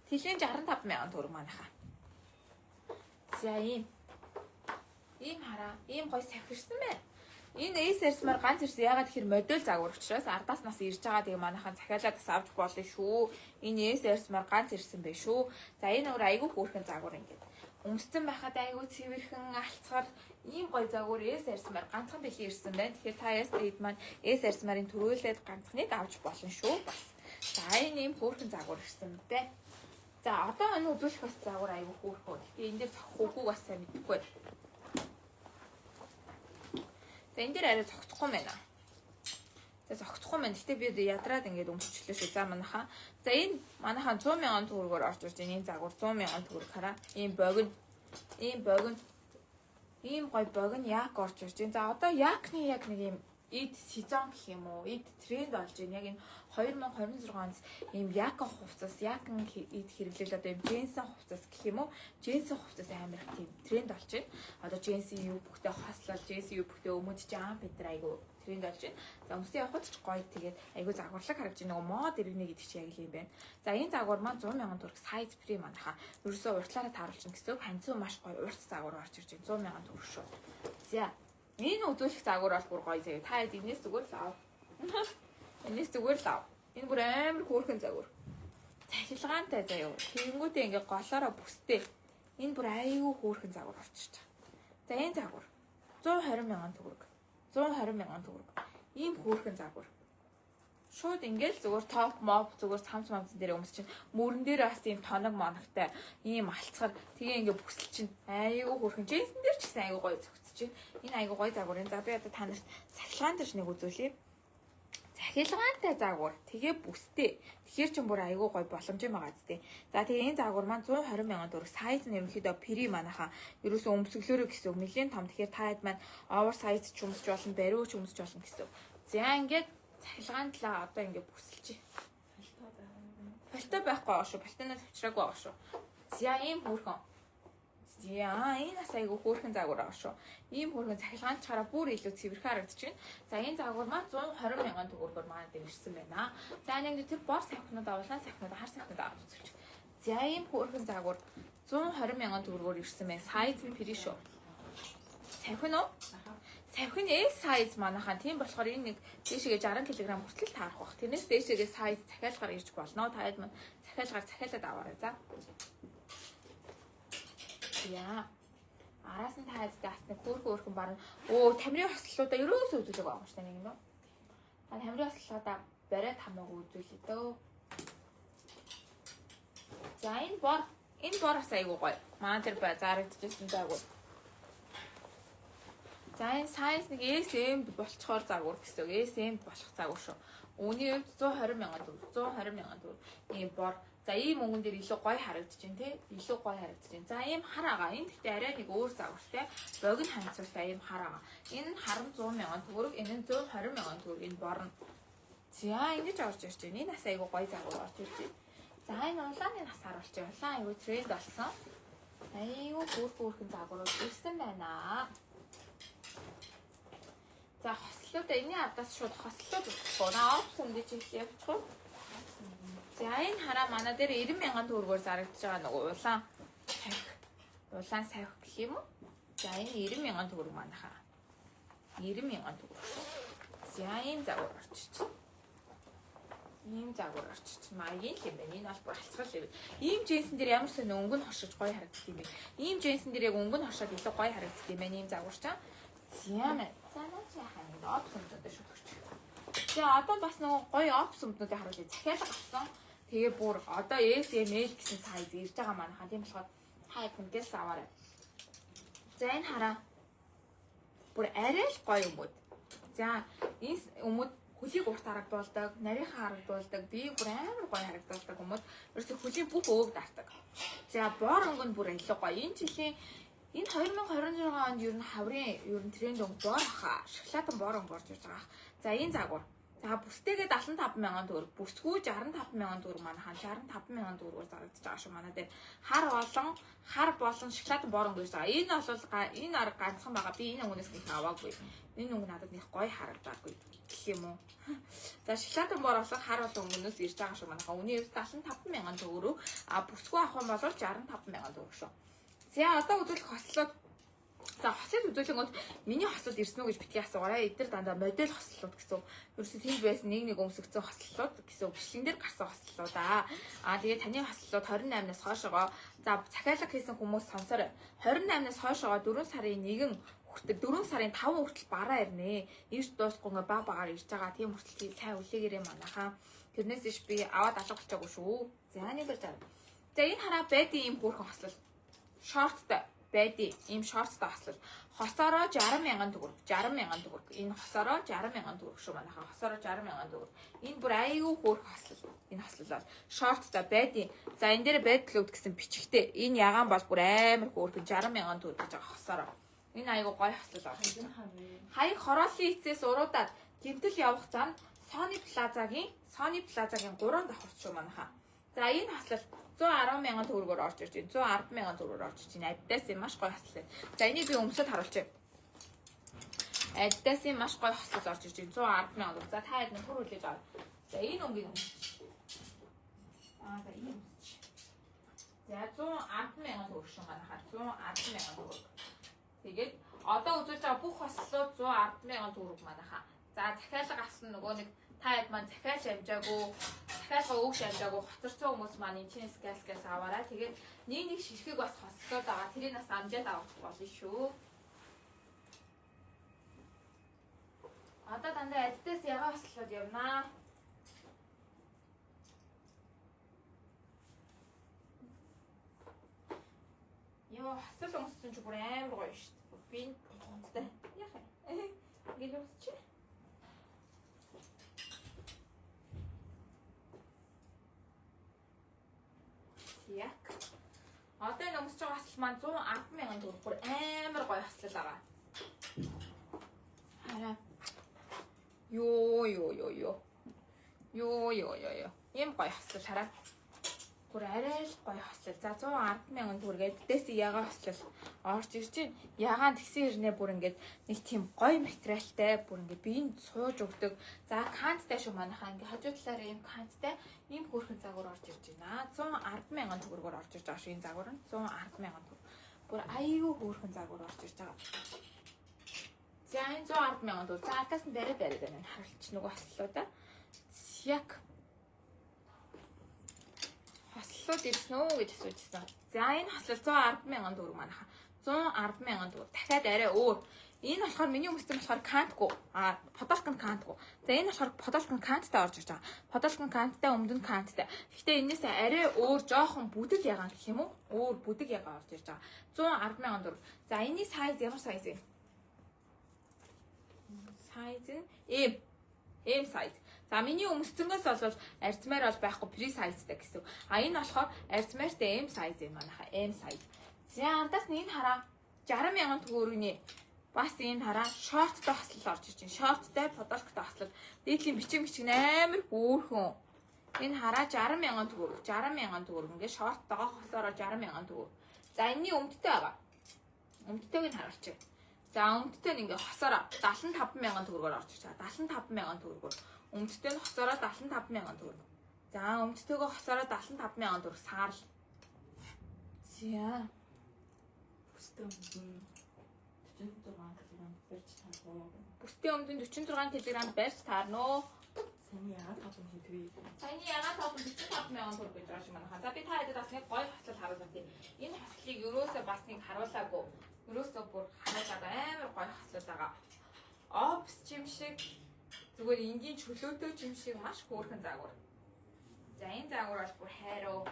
Тэлийн 65,000 төгрөг манайхаа. За ийм хараа. Ийм гоё савхирсан байна. Энэ S size-маар ганц ирсэн. Ягаад гэхээр модель загвар учраас ардаас нас ирж байгаа. Тэгээ манайхаа захиалаад бас авч болно шүү. Энэ S size-маар ганц ирсэн байх шүү. За энэ өөр айгүй хөөрхөн загвар ингээд. Өмсцэн байхад айгүй цэвэрхэн алцгаар ийм гоё загвар S size-маар ганцхан дэлхий ирсэн байна. Тэгэхээр та S8 маань S size-марын төрүүлээд ганцхныг авч болно шүү. Бас. За энэ ийм хөөрхөн загвар ирсэн дээ. За одоо энэ үзүүлэх бас загвар айгүй хөөрхөн. Тэгээ энэ дээр зохих үгүй бас сайн мэдэхгүй. За энэ дээр арай зогцохгүй байна. За зогцохгүй байна. Гэтэ би ядраад ингээд өмсчлээ шүү. За манайхаа. За энэ манайхаа 100,000 төгрөгөөр орж ирж байна. Энэ загвар 100,000 төгрөг хараа. Ийм богино. Ийм гоё богино яг орж ирж байна. За одоо якны яг нэг ийм эд сезон гэх юм уу? Эд тренд болж байна. Яг энэ 2026 онд ийм якн хувцас, якн эд хэрэглэл одоо ийм джинсэн хувцас гэх юм уу? Джинсэн хувцас амар их тийм тренд болж байна. Одоо джинсэн юу бүхтэй хослол, джинсэн юу бүхтэй өмөд жамп гэдэр айгу тренд болж байна. За өмсөй явахад ч гоё тэгээд айгу загварлаг харагдаж байна. Нөгөө мод иргэнэ гэдэг чинь яг л юм байна. За энэ загвар маань 100,000 төгрөг size free манайхаа. Ерөөсөө уртлаараа тааруулчихна гэсэн. Ханцуу маш гоё урт загвар орж ирж байна. 100,000 төгрөг шүү. За энэ үзүүлэх загвар бол бүр гоё заяа. Та хэд энэс зүгээр л ав. Энэс зүгээр л ав. Энэ бүр амар хөөрхөн загвар. Цахилгаантай заяа. Тэгэнгүүтээ ингээ голоороо бүстэй. Энэ бүр айгүй хөөрхөн загвар орчиж байгаа. За энэ загвар 120,000 төгрөг. 120,000 төгрөг. Ийм хөөрхөн загвар. Шууд ингээл зүгээр топ моп зүгээр цамц мамцсан дээр өмс чинь мөрөн дээр бас ийм тоног моногтай ийм алцгаар тэгээ ингээ бүсэл чинь айгүй хөөрхөн. Джинсэн дээр ч гэсэн айгүй гоё зөгцөж чинь. Энэ айгүй гоё загвар. За би одоо танарт цахилгаан дээр нэг үзүүлье. Захилгаантай загвар тэгээ бүстэй. Тэгэхээр ч бүр айгүй гоё боломж юм байгаа зү. За тэгээ энэ загвар маань 120,000 төгрөг. Сайз нь ерөнхийдөө при манайхаа ерөөсөө өмсгөлөөрөө гэсэн. Нэлийн том. Тэгэхээр та хэд маань овер сайз ч өмсч болно, бариу ч өмсч болно гэсэн. За ингээд цахилгаан талаа одоо ингээд бүсэлж. Палта байхгүй байгаа шүү. Палтанаас авчраагүй байгаа шүү. За ийм хөөрхөн. За энэ бас айгүй хөөрхөн загвар байгаа шүү. Ийм хөөрхөн цахилгаанчаараа бүр илүү цэвэрхэн харагдаж байна. За энэ загвар маань 120,000 төгрөгөөр манай дээр ирсэн байна. За нэг тэр бор савхнууд авлаа, савхнууд хар савхнууд авч үзүүлчих. За ийм хөөрхөн загвар 120,000 төгрөгөөр ирсэн байна. Сайз нь при шүү. Савхин уу? Савхин S size манайхаа тийм болохоор энэ нэг дээшгээ 60 кг хүртэл таарах бах. Тэрнээс дээшгээ size захиалгаар ирж болно. Та хэд маань захиалаад аваарай за. Яа. Араас нь та хэд бас нэг хөөрхөн барна. Оо тамирын хослолуудаа ерөөсөө үзүүлэг байгаа юм шүү дээ нэг юм. Та тамирын хослолуудаа бариад хамаагүй үзүүлээ дөө. За энэ бор бас айгуу гоё. Манай тэр зарагдчихсан даагүй. За энэ size нэг SM болцохоор загвар гэсэн үг. SM болох загвар шүү. Үүний хувьд 120 мянган төгрөг. 120 мянган төгрөг. Ийм бор. За ийм өнгөн дээр илүү гоё харагдчихээн тий. Илүү гоё харагдчихээн. За ийм хар агаа. Энэ гэхдээ арай нэг өөр загвартай. Богино ханцуултай ийм хар агаа. Энэ нь харан 100 мянган төгрөг. Энэ нь 120 мянган төгрөг. Энэ бор нь. За ингэж орж ирж байна. Энэ нас айгу гоё загвар орж ирж байна. За энэ улааны нас харуулж байна. Улаан айгу тренд болсон. Айгу хөөрхөн загварууд ирсэн байна. За хослууд энэний ардаас шууд хослууд өгөх. Наа опс өмдөж их явчих. За энэ хараа манай дээр 90 мянган төгрөгөөр зарагдаж байгаа нөгөө улаан савх. Улаан савх гэх юм уу? За энэ 90 мянган төгрөг манайхаа. 90 мянган төгрөг. За ийм загвар орчиж. Ийм загвар орчиж. Маягийн л юм байна. Энэ бол бүр алцгал юм. Ийм джинсэн дээр ямар ч өнгө нь хошиж гоё харагддаг юм бэ. Ийм джинсэн дээр яг өнгө нь хошоод илүү гоё харагддаг юм байна. Ийм загвар ч. Зям. За наач хань опс өмдөд шүтгч. За одоо бас нөгөө гоё опс өмднүүдийг харуулъя. Захиалга авсан. Тэгээ бүр одоо SML гэсэн сайз ирж байгаа манайхаа. Тийм болохоор хай хүнээс аваарай. За энэ хараа. Бүр арай л гоё өмд. За энэ өмд хөлийг урт харагдуулдаг, нарийнхаа харагдуулдаг, бие бүр амар гоё харагдуулдаг өмд. Ерөөсө хөлийн бүх өөг дартаг. За бор өнгө нь бүр илүү гоё. Энэ жилийн энэ 2026 онд ер нь хаврын ер нь тренд өнгө бор хаа. Шоколадан бор өнгө орж ирж байгаа. За энэ загвар. За бүстэйгээ 75 мянган төгрөг, бүсгүй 65 мянган төгрөг манайхаа 65 мянган төгрөгөөр зарагдаж байгаа шүү манай дээр. Хар болон шоколад борон гэж байгаа. Энэ бол энэ арга ганцхан байгаа. Би энэ өнгөнөөс нэг аваагүй. Энэ өнгө надад нэг гоё харагдаагүй гэх юм уу. За шоколад бор болон хар болон өнгөнөөс ирж байгаа шүү манайхаа. Үүний хувьд 75 мянган төгрөг, бүсгүй авах юм бол 65 мянган төгрөг шүү. За одоо үзүүлэх хослууд. За хослол үзүүлэнгүүд миний хослууд ирсэн үү гэж битгий асуугаарай. Эдгээр дандаа модель хослууд гэсэн. Ерөөсөө тийм байсан нэг өмсгцэн хослууд гэсэн бичлэгэн дээр гарсан хослууд аа. Тэгээ таны хослууд 28-наас хойшоо. За захиалга хийсэн хүмүүс сонсорой. 28-наас хойшоо 4 сарын 1 хүртэл 4 сарын 5 хүртэл бараа ирнэ. Ирж дуусахгүй ингээ баг багаар ирж байгаа. Тийм хүртэл сайн үлээгээрээ манайхаа. Тэрнээс иш би аваад алга болчихоогүй шүү. За нэгэр заа. За энэ хараа байди ийм бүрхэн хослол. Шорттой байди ийм шорттой хослол. Хосороо 60 мянган төгрөг. 60 мянган төгрөг. Энэ хосороо 60 мянган төгрөг шүү манайхаа. Хосороо 60 мянган төгрөг. Энэ бүр аюу хөөрх хослол. Энэ хослол бол шорттой байди. За энэ дээр байдлууд гэсэн бичгтэй. Энэ ягаан бол бүр амар хөөрхөн 60 мянган төгрөг гэж байгаа хосороо. Энэ аюу гоё хослол байна. Хаяг хороолын эцээс уруудаад гэмтэл явах замд Sony Plaza-гийн 3 давхарч шүү манайхаа. За энэ хослол 110 мянган төгрөгөөр орж ирж байна. 110 мянган төгрөгөөр орж ирж байна. Адидас маш гоё хослол. За энийг би өмсөд харуулчих. Адидас маш гоё хослол орж ирж байна. 110 мянган төгрөг. За та хэд нэг төр хүлээж аваа. За энэ өнгийг өмсөж. За энэ өмсөж. За 110 мянган төгрөг шүү манайхаа. 110 мянган төгрөг. Тэгээд одоо үзүүлж байгаа бүх хослолууд 110 мянган төгрөг манайхаа. За захиалга авсан нөгөө нэг та хэд маань захиалж амжаагүй, захиалга өгч амжаагүй хоцорсон хүмүүс маань энэ скалскаас аваарай. Тэгээд нэг ширхэг бас хослоод байгаа. Тэрийг бас амжаад авах болно шүү. Одоо дандаа адидас ягаа хослоод явнаа. Йоо, хослол өмссөн ч бүр амар гоё шүү дээ. Би тунтай. Яхаа. Ингээд өмсч. Яг. Одоо энэ өмсөж байгаа хослол маань 110 мянган төгрөг бүр амар гоё хослол байгаа. Хараа. Йоо. Ийм гоё хослол хараа. Бүр арай л гоё хослол. За 110 мянган төгрөг эдээс ягаа хослол орж ирж байна. Ягаан тэгсэн хэрнээ бүр ингээд нэг тийм гоё материалтай бүр ингээд биеинд сууж өгдөг. За канттай шүү манайхаа ингээд хажуу талаараа ийм канттай ийм хөөрхөн загвар орж ирж байна. 110 мянган төгрөгөөр орж ирж байгаа шүү энэ загвар нь. 110 мянган төгрөг. Бүр аюу хөөрхөн загвар орж ирж байгаа. За энэ 110 мянган төгрөг. За алтаас нь бариад байна. Харуулч нөгөө хослолоо. Яг хослолууд ирсэн үү гэж асуужсан. За энэ хослол 110 мянган төгрөг манайхаа. 110 мянган төгрөг. Дахиад арай өөр. Энэ болохоор миний өмссөн болохоор кантгүй. Подолкон кантгүй. За энэ болохоор подолкон канттай орж ирж байгаа. Подолкон канттай, өмдөн канттай. Гэхдээ энэс арай өөр жоохон бүдэг ягаан гэх юм уу? Өөр бүдэг ягаан орж ирж байгаа. 110 мянган төгрөг. За энэний сайз ямар сайз вэ? Size нь M size. За миний өмсцөнгөөс бол арьцмаар бол байхгүй pre size-тай гэсэн. А энэ болохоор арьцмаартай M size юм манайха. M size. За андаас нь энэ хараа 60,000 төгрөгийн бас энэ хараа шорттой хослол орж иж байна. Шорттой подолктой хослол. Дээдлийн бичиг амар хөөрхөн. Энэ хараа 60,000 төгрөг. 60,000 төгрөг. Ингээд шорттойгоо хосоороо 60,000 төгрөг. За энэний өмдтэй байгаа. Өмдтэйг нь харуулчих. За өмдтэй нь ингээд хосоороо 75,000 төгрөгөөр орж иж байгаа. 75,000 төгрөгөөр. Өмдтэй нь хосоороо 75,000 төгрөг. За өмдтэйгөө хосоороо 75,000 төгрөг саарл. За. Бүстэй өмдөн 46 кг барьж таарнаа. Бүстэй өмдөн 46 кг барьж таарнаа. Саяны яагаад таван хийдвэ? Саяны яагаад таван 45,000 төгрөг гэж байгаа шиг байна. За би та хэдэд бас нэг гоё хослол харуулсан тийм. Энэ хослыг ерөөсөө бас нэг харуулаагүй. Ерөөсөө бүр харуулаад амар гоё хослол байгаа. Опс чим шиг зүгээр энгийн чөлөөтэй чим шиг маш хөөрхөн загвар. За энэ загвар бол бүр хайруу.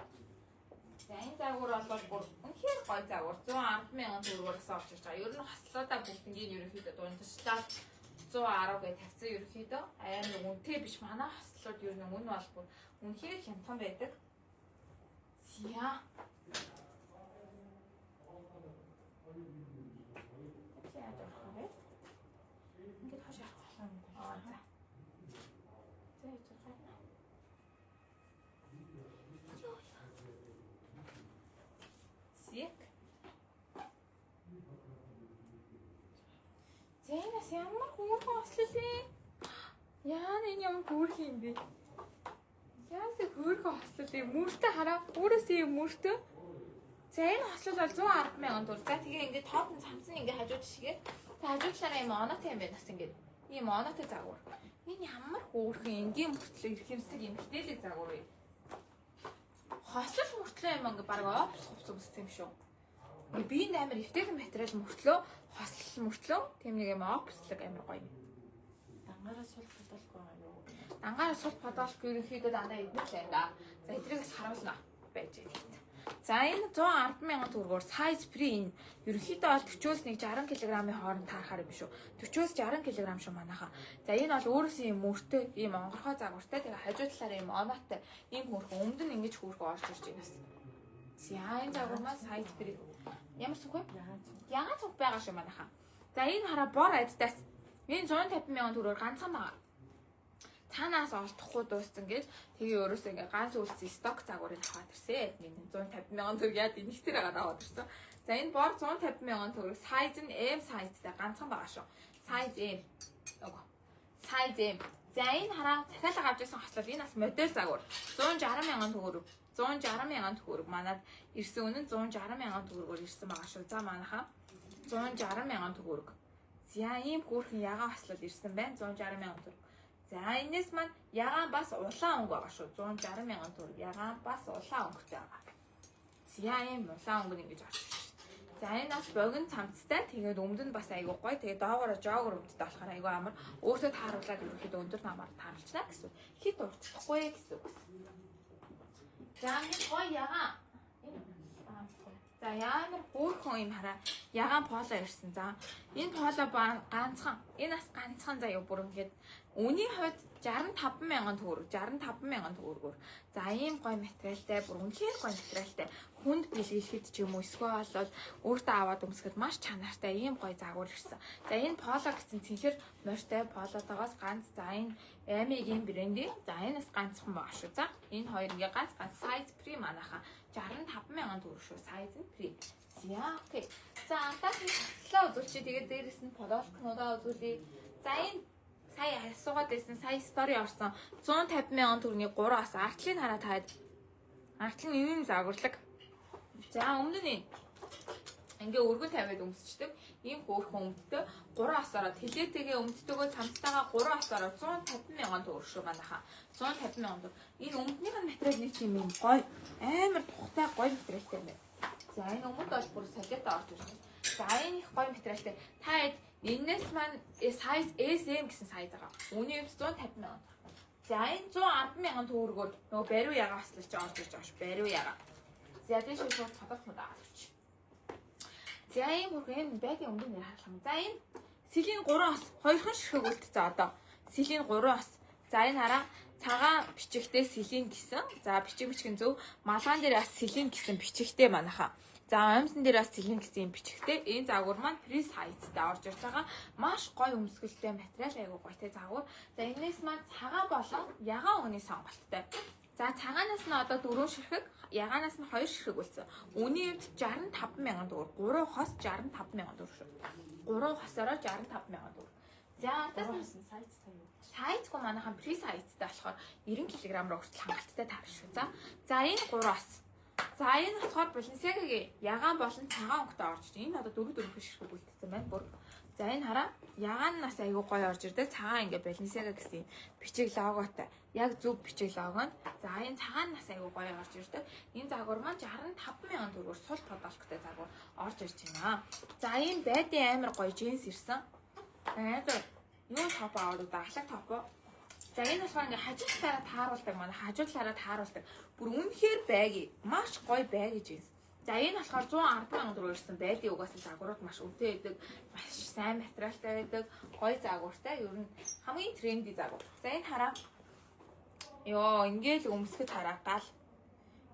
За энэ загвар бол бүр үнэхээр гоё загвар. 110,000 төгрөгөөс орж ирж байгаа. Ер нь хослоодаа бүгднийг ерөнхийдөө дундчлаад 110 гэж тавьсан ерөнхийдөө амар үнэтэй биш. Манай хослууд ер нь үнэ бол бүр үнэхээр хямдхан байдаг. Зя. Ингээд хаш яцлаа. За. Зяк. Зэнэс ямар хөөрхөн хослол вэ? Яа энэ ямар хөөрхөн юм бэ? Яасаа хөөрхөн хослол вэ? Мөртөө хараа. Өөрөөсөө юм мөртөө. За энэ хослол бол 110,000 төгрөг. За тэгээ ингээд тоотон цамцсан ингээд хажууд шигээ. Тэг хажууд талаараа юм оноотой юм байна бас ингээд. Ийм оноотой загвар. Энэ ямар хөөрхөн энгийн мөртлөө эрхэмсэг юм хтэлэг загвар вэ? Хослол мөртлөө юм ингээд баг опс хувцсан юм шүү. Би энэ амар эвтэйхэн материал мөртлөө хослол мөртлөө тийм нэг юм опслог амар гоё. Дангаараа сул бодолгүй байгаа юу? Дангаараа сул бодолгүй ерөнхийдөө дандаа идэх л юм да. За эдрээс харуулна байж байгаа. За энэ 110,000 төгрөгөөр size free энэ ерөнхийдөө бол 40-с 60 кг-ийн хооронд таарахаар юм шүү. 40-с 60 кг шүү манайхаа. За энэ бол өөрөөсөө юм мөртөө, ийм онгорхой загвартай, тэгээ хажуу талаараа юм оноотой, ийм хөөрхөн өмд нь ингэж хөөрхөн орж ирж байна. За энэ загвар маань size free. Ямар цүнх вэ? Ягаан цүнх байгаа шүү манайхаа. За энэ хараа бор айдтаас энэ 150,000 төгрөгөөр ганцхан байгаа. Цаанаас олдохгүй дууссан гэж тэгээ өөрөөсөө ингээ ганц үлдсэн сток загварыг аваад ирсэн. Миний 150,000 төгрөг яа нэг тэр аваад ирсэн. За энэ бор 150,000 төгрөг size нь M size-тай ганцхан байгаа шүү. Size M. Ого. Size M. За энэ хараа цахиалга авч ирсэн хослол энэ бас модель загвар. 160,000 төгрөг. 160,000 төгрөг манад ирсэн үнэн 160,000 төгрөгөөр ирсэн байгаа шүү. За манайхаа 160,000 төгрөг. За ийм хөөрхөн ягаан хослол ирсэн байна 160,000 төгрөг. За энэс маань ягаан бас улаан өнгө байгаа шүү. 160,000 төгрөг. Ягаан бас улаан өнгөтэй байгаа. За ийм улаан өнгө ингэж орж шүү. За энэ бас богино цамцтай. Тэгээд өмд нь бас айгүй гоё. Тэгээд доогоороо жогор өмдтэй болохоор айгүй амар. Өөртөө тааруулаад ерөөхдөө өндөр намаар тааруулчихна гэсэн. Хит уртдахгүй гэсэн. За энэ гоё ягаан. За ямар хөөрхөн юм хараа. Ягаан поло ирсэн. За энэ поло ганцхан. Энэ бас ганцхан заяа бүр ингээд үний хувьд 65,000 төгрөг. 65,000 төгрөгөөр. За ийм гоё материалтай, бүр үнэхээр гоё материалтай. Хүнд бэлгэлэхэд ч юм уу эсвэл бол өөртөө аваад өмсөхөд маш чанартай ийм гоё загвар ирсэн. За энэ поло гэсэн цэнхэр морьтой полотоогоос ганц. За энэ Amiгийн брендийн. За энэ бас ганцхан байгаа шүү. За энэ хоёр ингээ ганц size free манайхаа 65,000 төгрөг шүү. Size нь free. За окей. За антаас нь хослоо үзүүлчих. Тэгээд дээрэс нь подолкнуудаа үзүүлье. За энэ сая асуугаад байсан сая стори орсон 150,000 төгрөгийн 3 ас артлыг хараа таад. Артлын ийм загварлаг. За өмнө нь ингээ өргөн тавиад өмсчдөг. Ийм хөөрхөн өмдтэй 3 асаараа тэлээтэйгээ өмддөгөө цамцтайгаа 3 асаараа 150,000 төгрөг шүү манайхаа. 150,000 төгрөг. Энэ өмднийх нь материал нэг юм гоё. Амар тухтай гоё материалтай байна. За энэ өмд бол бүр солиотой орж ирсэн. За энэ их гоё материалтай. Та энэс маань size SM гэсэн size байгаа. Үүний хувьд 150,000. За энэ 110,000 төгрөгөөр нөгөө бариу ягаа хослолч орж ирж байгаа шүү. Бариу ягаа. За тийш шууд цадах муу даалж. За ийм хөрх энэ байгийн өмдөг нэр хаалгам. За энэ Силийн 3 ос, хоёрхан ширхэг үлдсэн одоо. Силийн 3 ос. За энэ хараа цагаан бичигтэй силийн гэсэн. За бичиг зөв. Малгаан дээр бас силийн гэсэн бичигтэй манайхаа. За амьсан дээр бас силийн гэсэн бичигтэй. Энэ загвар маань free size-тай орж ирж байгаа. Маш гоё өмсгөлтэй материал, айгуу гойтой загвар. За энэс маань цагаан болон ягаан өгний сонголттой. За цагаанаас нь одоо 4 ширхэг, ягаанаас нь 2 ширхэг үлдсэн. Үний хувьд 65,000 төгрөг. 3 хос 65,000 төгрөг шүү. 3 хосороо 65,000 төгрөг. За даасан сайз таа юу? Сайзгүй манайхан free size-тай болохоор 90 кг-руу хүртэл хангалттай таарна шүү. За энэ 3 ос. За энэ болохоор Balenciaga-гийн ягаан болон цагаан өнгөтэй орж ирж. Энэ одоо 4 ширхэг үлдсэн байна. Бүр. За энэ хараа ягаанаас айгүй гоё орж ирдэ. Цагаан ингээ Balenciaga гэсэн бичиг логотой. Яг зөв бичиг логонд. За энэ цагаанаас айгүй гоё орж ирдэ. Энэ загвар маань 65,000 төгрөгөөр сул продолттой загвар орж ирж байна. За энэ байдын амар гоё джинс ирсэн. Юу топ аваад ахлах топ. За энэ болохоор ингээ хажуу талаараа тааруулдаг манай хажуу талаараа тааруулдаг. Бүр үнэхээр байги. Маш гоё байги джинс. За энэ болохоор 110,000 төгрөөр ирсэн байдгийн угаасаа загварууд маш өвдөө байдаг. Маш сайн материалтай байдаг. Гоё загвартай. Ер нь хамгийн тренди загвар. За энэ хараа. Йоо, ингээл өмсгөд хараа гал.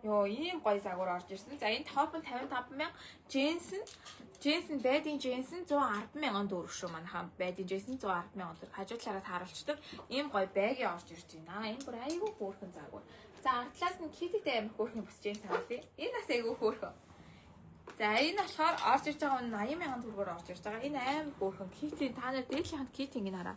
Йоо, ийм гоё загвар орж ирсэн. За энэ топ нь 55,000, джинс нь байдгийн джинс нь 110,000 төгрөг шүү манайхаа. Байдгийн джинс нь 110,000 төгрөг. Хажуу талаараа тааруулцдаг. Ийм гоё байги орж ирж байна. Энэ бүр айгүй хөөрхөн загвар. За артлаас нь киттэй амир хөөрхөн бас джинс хаалъя. Энэ бас айгүй хөөрхөн. За энэ болохоор орж ирж байгаа нь 80,000 төгрөгөөр орж ирж байгаа. Энэ амар хөөрхөн кити та нар дээдлийнх нь китинг нь хараа.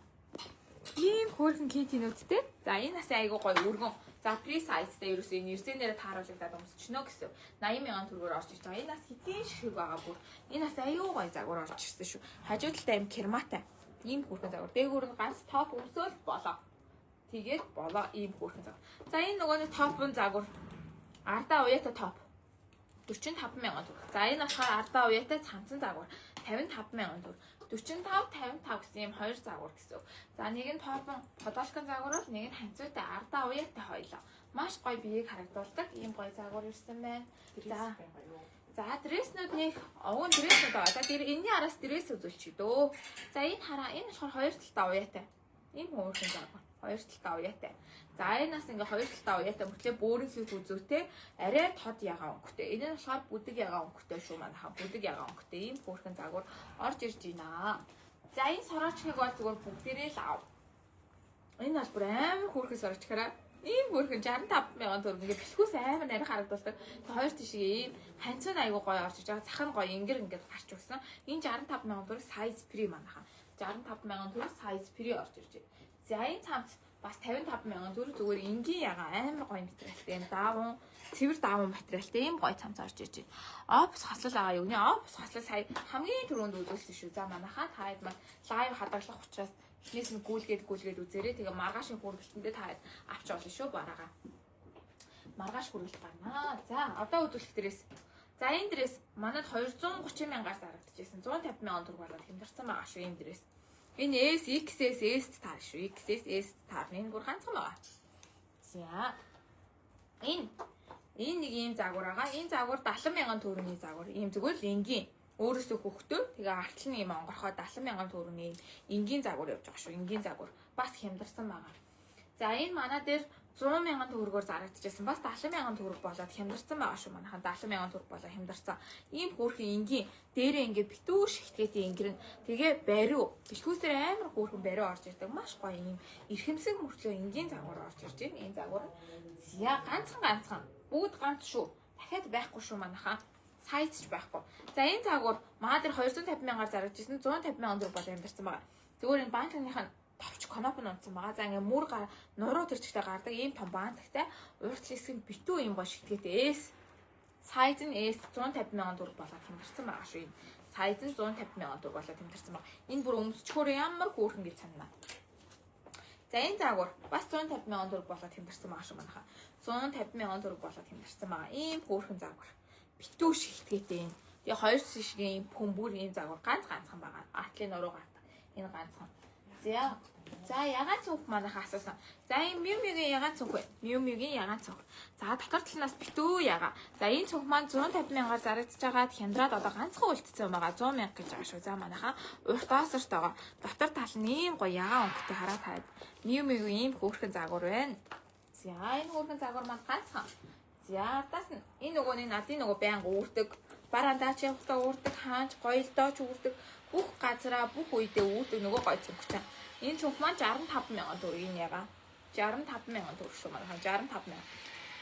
Ийм хөөрхөн китинүүдтэй. За энэ бас айгүй гоё өргөн. За free size-тай ерөөсөө энэ 90-нээр тааруулагдаад өмсчихнө гэсэн. 80,000 төгрөгөөр орж ирж байгаа. Энэ бас хэдийн ширхэг байгаа бүр. Энэ бас аюу гоё загвар орж ирсэн шүү. Хажуу талтай аим керматай. Ийм хөөрхөн загвар. Дээгүүр нь ганц топ өмсөөл болоо. Тэгээд болоо ийм хөөрхөн загвар. За энэ нөгөө нэг топын загвар. Ардаа уяатай топ. 45,000 төгрөг. За энэ болохоор ардаа уяатай цамцсан загвар. 55,000 төгрөг. 45, 55 гэсэн юм хоёр загвар гэсэн. За нэг нь топон подолкон загвар бол нэг нь ханцуутай ардаа уяатай хоёлоо. Маш гоё биеийг харагдуулдаг ийм гоё загвар ирсэн байна. За дреснүүд нэг овон дреснүүд байгаа. За тэр энэний араас дресс үзүүлчих дөө. За энэ хараа энэ болохоор хоёр талтай уяатай. Ийм хөөрхөн загвар. Хоёр талтай уяатай. За энэ нас ингээ хоёр талтай уяатай мөртлөө бөөрийн хийг үзүүтэй арай тод ягаан өнгөтэй. Энэ нь болохоор бүдэг ягаан өнгөтэй шүү манайхаа. Бүдэг ягаан өнгөтэй ийм хөөрхөн загвар орж ирж байна. За энэ сороочхыг бол зүгээр бүгдээрээ л ав. Энэ бол бүр амар хөөрхөн сороочхаараа ийм хөөрхөн 65,000 төгрөг ингээ бэлхүүс амар нарийн харагдуулдаг. Тэгээ хоёр тишээ ийм ханцуун айгуу гоё орж ирж байгаа. Зах нь гоё ингээд гарч өгсөн. Энэ 65,000 төгрөг size free манайхаа. 65,000 төгрөг size free орж ирж байна. За энэ цамц бас 55,000 төгрөг зүгээр энгийн ягаан амар гоё материалтай юм даавун цэвэр даавун материалтай ийм гоё цамц орж ирж байна. Опс хаслал байгаа юу нэ? Опс хаслал сая хамгийн түрүүнд үзүүлсэн шүү. За манайхаа таад маань лайв хадгалах учраас эхнээс нь гүйлгээд үзээрэй. Тэгээ маргаашийн хүргэлтэндээ таад авч олно шүү бараагаа. Маргааш хүргэлт гарнаа. За одоо үзүүлэх дээрээс. За энэ дээрээс манад 230,000-аар зарагдчихсэн. 150,000 төгрөг болоод хямдарсан байгаа шүү энэ дээрээс. Энэ S, XS, S таар шүү. XS, S таарна. Энэ бүр ганцхан байгаа. За. Энэ нэг ийм загвар байгаа. Энэ загвар 70,000 төгрөгийн загвар. Ийм зүгээр л энгийн. Өөрөөсөө хөхтөө. Тэгээ артл нь ийм онгорхоо 70,000 төгрөгийн энгийн загвар явж байгаа шүү. Энгийн загвар. Бас хямдарсан байгаа. За энэ манай дээр 100,000 төгрөгөөр зарагдчихсан. Бас 70,000 төгрөг болоод хямдарсан байгаа шүү манайхан. 70,000 төгрөг болоод хямдарсан. Ийм хөөрхөн энгийн дээрээ ингээ битүү шигтгээтэй ингэрэн тэгээ бариу. Бэлхүүсээр амар хөөрхөн бариу орж ирдэг. Маш гоё юм. Ирхэмсэг мөртлөө энгийн загвар орж ирж байна. Энэ загвар. Зя ганцхан. Бүгд ганц шүү. Дахиад байхгүй шүү манайхан. Сайз ч байхгүй. За энэ загвар маа дээр 250,000-аар зарагдчихсан. 150,000 төгрөг болоод хямдарсан байгаа. Зүгээр энэ банкныхаа товч коноп нь унтсан байгаа. За ингээ мөр нуруу төрчтэй гардаг ийм том баантагтай урт хэсэг нь битүү юм ба шигтгээтэй S. Сайз нь S 150,000 төгрөг болоод хямдарсан байгаа шүү. Энэ сайз нь 150,000 төгрөг болоод хямдарсан байгаа. Энэ бүр өмсчхөөр ямар хөөрхөн гэж санана. За энэ загвар бас 150,000 төгрөг болоод хямдарсан байгаа шүү манайхаа. 150,000 төгрөг болоод хямдарсан байгаа. Ийм хөөрхөн загвар. Битүү шигтгээтэй юм. Тэгээ хоёр шишгийн бөмбөр ийм загвар ганцхан байгаа. Атлын нуруу гардаг. Энэ ганцхан. За ягаан цүнх манайха асуусан. За энэ Мюмигийн ягаан цүнх вэ? Мюмигийн ягаан цүнх. За дотор талнаас битүү ягаа. За энэ цүнх маань 150 мянгаар зарагдаж байгаад хяндраад одоо ганцхан үлдсэн байгаа 100 мянга гэж байгаа шүү. За манайха уртаас урт байгаа. Дотор тал нь ийм гоё ягаан өнгөтэй хараад таад. Мюмигийн ийм хөөрхөн загвар байна. За энэ хөөрхөн загвар маань ганцхан. За тас энэ нөгөөний надын нөгөө байнга үүрдэг. Барандаа ч явахдаа үүрдэг, хаанч гоёлдооч үүрдэг. Бүх газараа бүх үедээ үүрдэг нөгөө гоё цүнх чинь. Энэ цүнх маань 65 мянган төгрөгийн ягаа. 65 мянган төгрөг шүү маань. 65 мянга.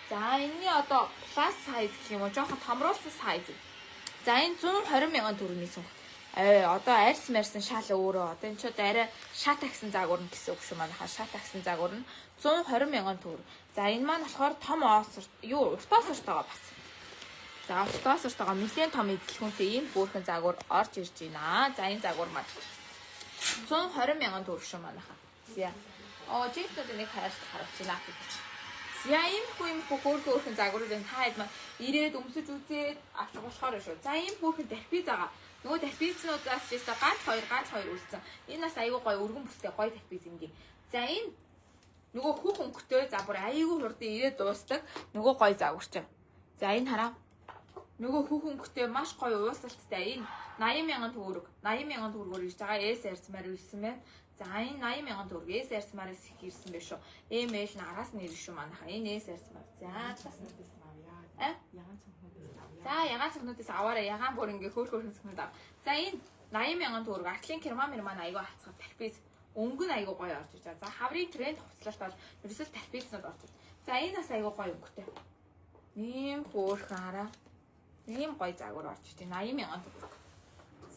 За энэний одоо plus size гэх юм уу? Жохон томруулсан size. За энэ 120 мянган төгрөгийн цүнх. Одоо арьс марьсан шал өөрөө. Одоо энэ ч одоо арай шат агсан загвар нь гэсэн үг шүү маань. Шат агсан загвар нь 120 мянган төгрөг. За энэ маань болохоор том оос уртаас урт байгаа бас. За уртаас урт байгаа нэлээд том эзлэхүүнтэй ийм хөөрхөн загвар орж ирж байна. За энэ загвар маань 120 мянган төгрөг шүү манайха. За. Жинсүүд нэг хайрт харуулж байна гэж. За ийм хөөрхөн загваруудын та хэд маань ирээд өмсөж үзээд авч болохоор шүү. За ийм хөөрхөн тарпиз байгаа. Нөгөө тарпизнуудаас ч гэсэн ганц хоёр үлдсэн. Энэ бас аюу гой өргөн бүстэй гой тарпиз юм гээ. За энэ нөгөө хүүх өнгөтэй за бүр аюу хурдан ирээд дуустдаг нөгөө гой загварч. За энэ хараа. Нөгөө хүүх өнгөтэй маш гоё уусалттай энэ 80 мянган төгрөг. 80 мянган төгрөгөөр ирж байгаа эс арьсмаар ирсэн байна. За энэ 80 мянган төгрөг эс арьсмаараас их ирсэн байх шүү. Эмээл нь араас нь ирсэн шүү манайха. Энэ эс арьсмаар. За цүнхнүүдээс авъя. Ягаан цүнхнүүдээс авъя. За ягаан цүнхнүүдээс аваарай. Ягаан бүр ингээ хөөрхөн цүнхнүүд ав. За энэ 80 мянган төгрөг артлын кермамер маань аягүй хацгав тарпиз. Өнгө нь аягүй гоё орж иж байгаа. За хаврын тренд хувцлалт бол ерөөсөө тарпизнууд орж иж. За энэ бас аягүй гоё өнгөтэй. Ийм хөөрхөн хараа. Ийм гоё загвар орж иж байна. 80 мянган төгрөг.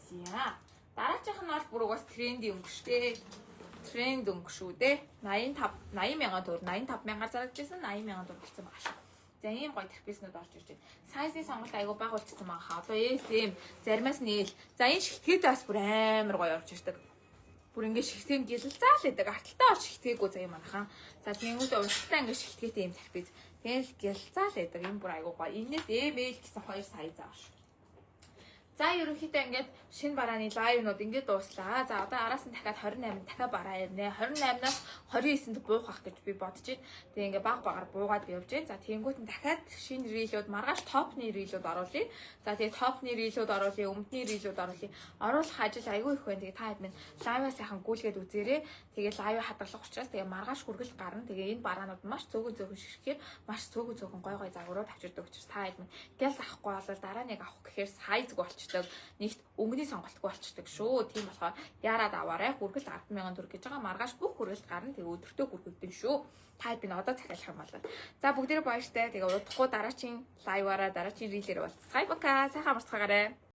За дараачих нь бол бүр угаас тренди өнгө штэ. Тренд өнгө шүү дээ. 80 мянган төгрөг 85 мянгаар зарагдчихсан 80 мянган төгрөг болсон байгаа шүү. За ийм гоё тарпизнууд орж ирж байна. Сайзын сонголт аягүй бага болчихсон байгаа. Одоо SM заримаас нээл. За энэ шигтгэд бас бүр амар гоё орж ирдэг. Бүр ингээ шигтгэн гэлэлцаал байдаг. Арталтай бол шигтгээгүй заяа манайхан. За тэнгууд урталтай ингээ шигтгээтэй ийм тарпиз. Тэгэл гэлэлцаал байдаг. Энэ бүр аягүй гоё. Энээс ML гэсэн хоёр сайз байгаа шүү. За ерөнхийдөө ингээд шинэ барааны лайвнууд ингээд дууслаа. За одоо араас нь дахиад 28 дахиад бараа ирнэ. 28-наас 29-нд буухах гэж би бодож байна. Тэгээ ингээд баг багаар буугаад явж байна. За тэнгуут нь дахиад шинэ рилүүд маргааш топны рилүүд оруулъя. За тэгээ топны рилүүд оруулъя, өмнөдний рилүүд оруулъя. Оруулах ажил айгүй их байна. Тэгээ та хэд минь лайваа сайхан гүйлгээд үзээрэй. Тэгээ лайваа хадгалах учраас тэгээ маргааш хүргэл гарна. Тэгээ энэ бараанууд маш цөөхөн ширхгээр маш цөөхөн гой загварууд авчирдаг учраас та хэд минь гялс авахгүй бол дараа нэг авах гэхээр сайзг болчих. Нэгт өнгөний сонголтгүй болчихдаг шүү. Тийм болохоор яарад аваарай. Хүргэлт 10 мянган төгрөг гэж байгаа. Маргааш бүх хүргэлт гарна. Тэгээ өдөртөө хүргэгдэн шүү. Та бид одоо захиалах юм байна. За бүгдээрээ баяртай. Тэгээ удахгүй дараагийн лайваараа дараагийн рилээр уулзцгаая. Бака. Сайхан амарцгаагаарай.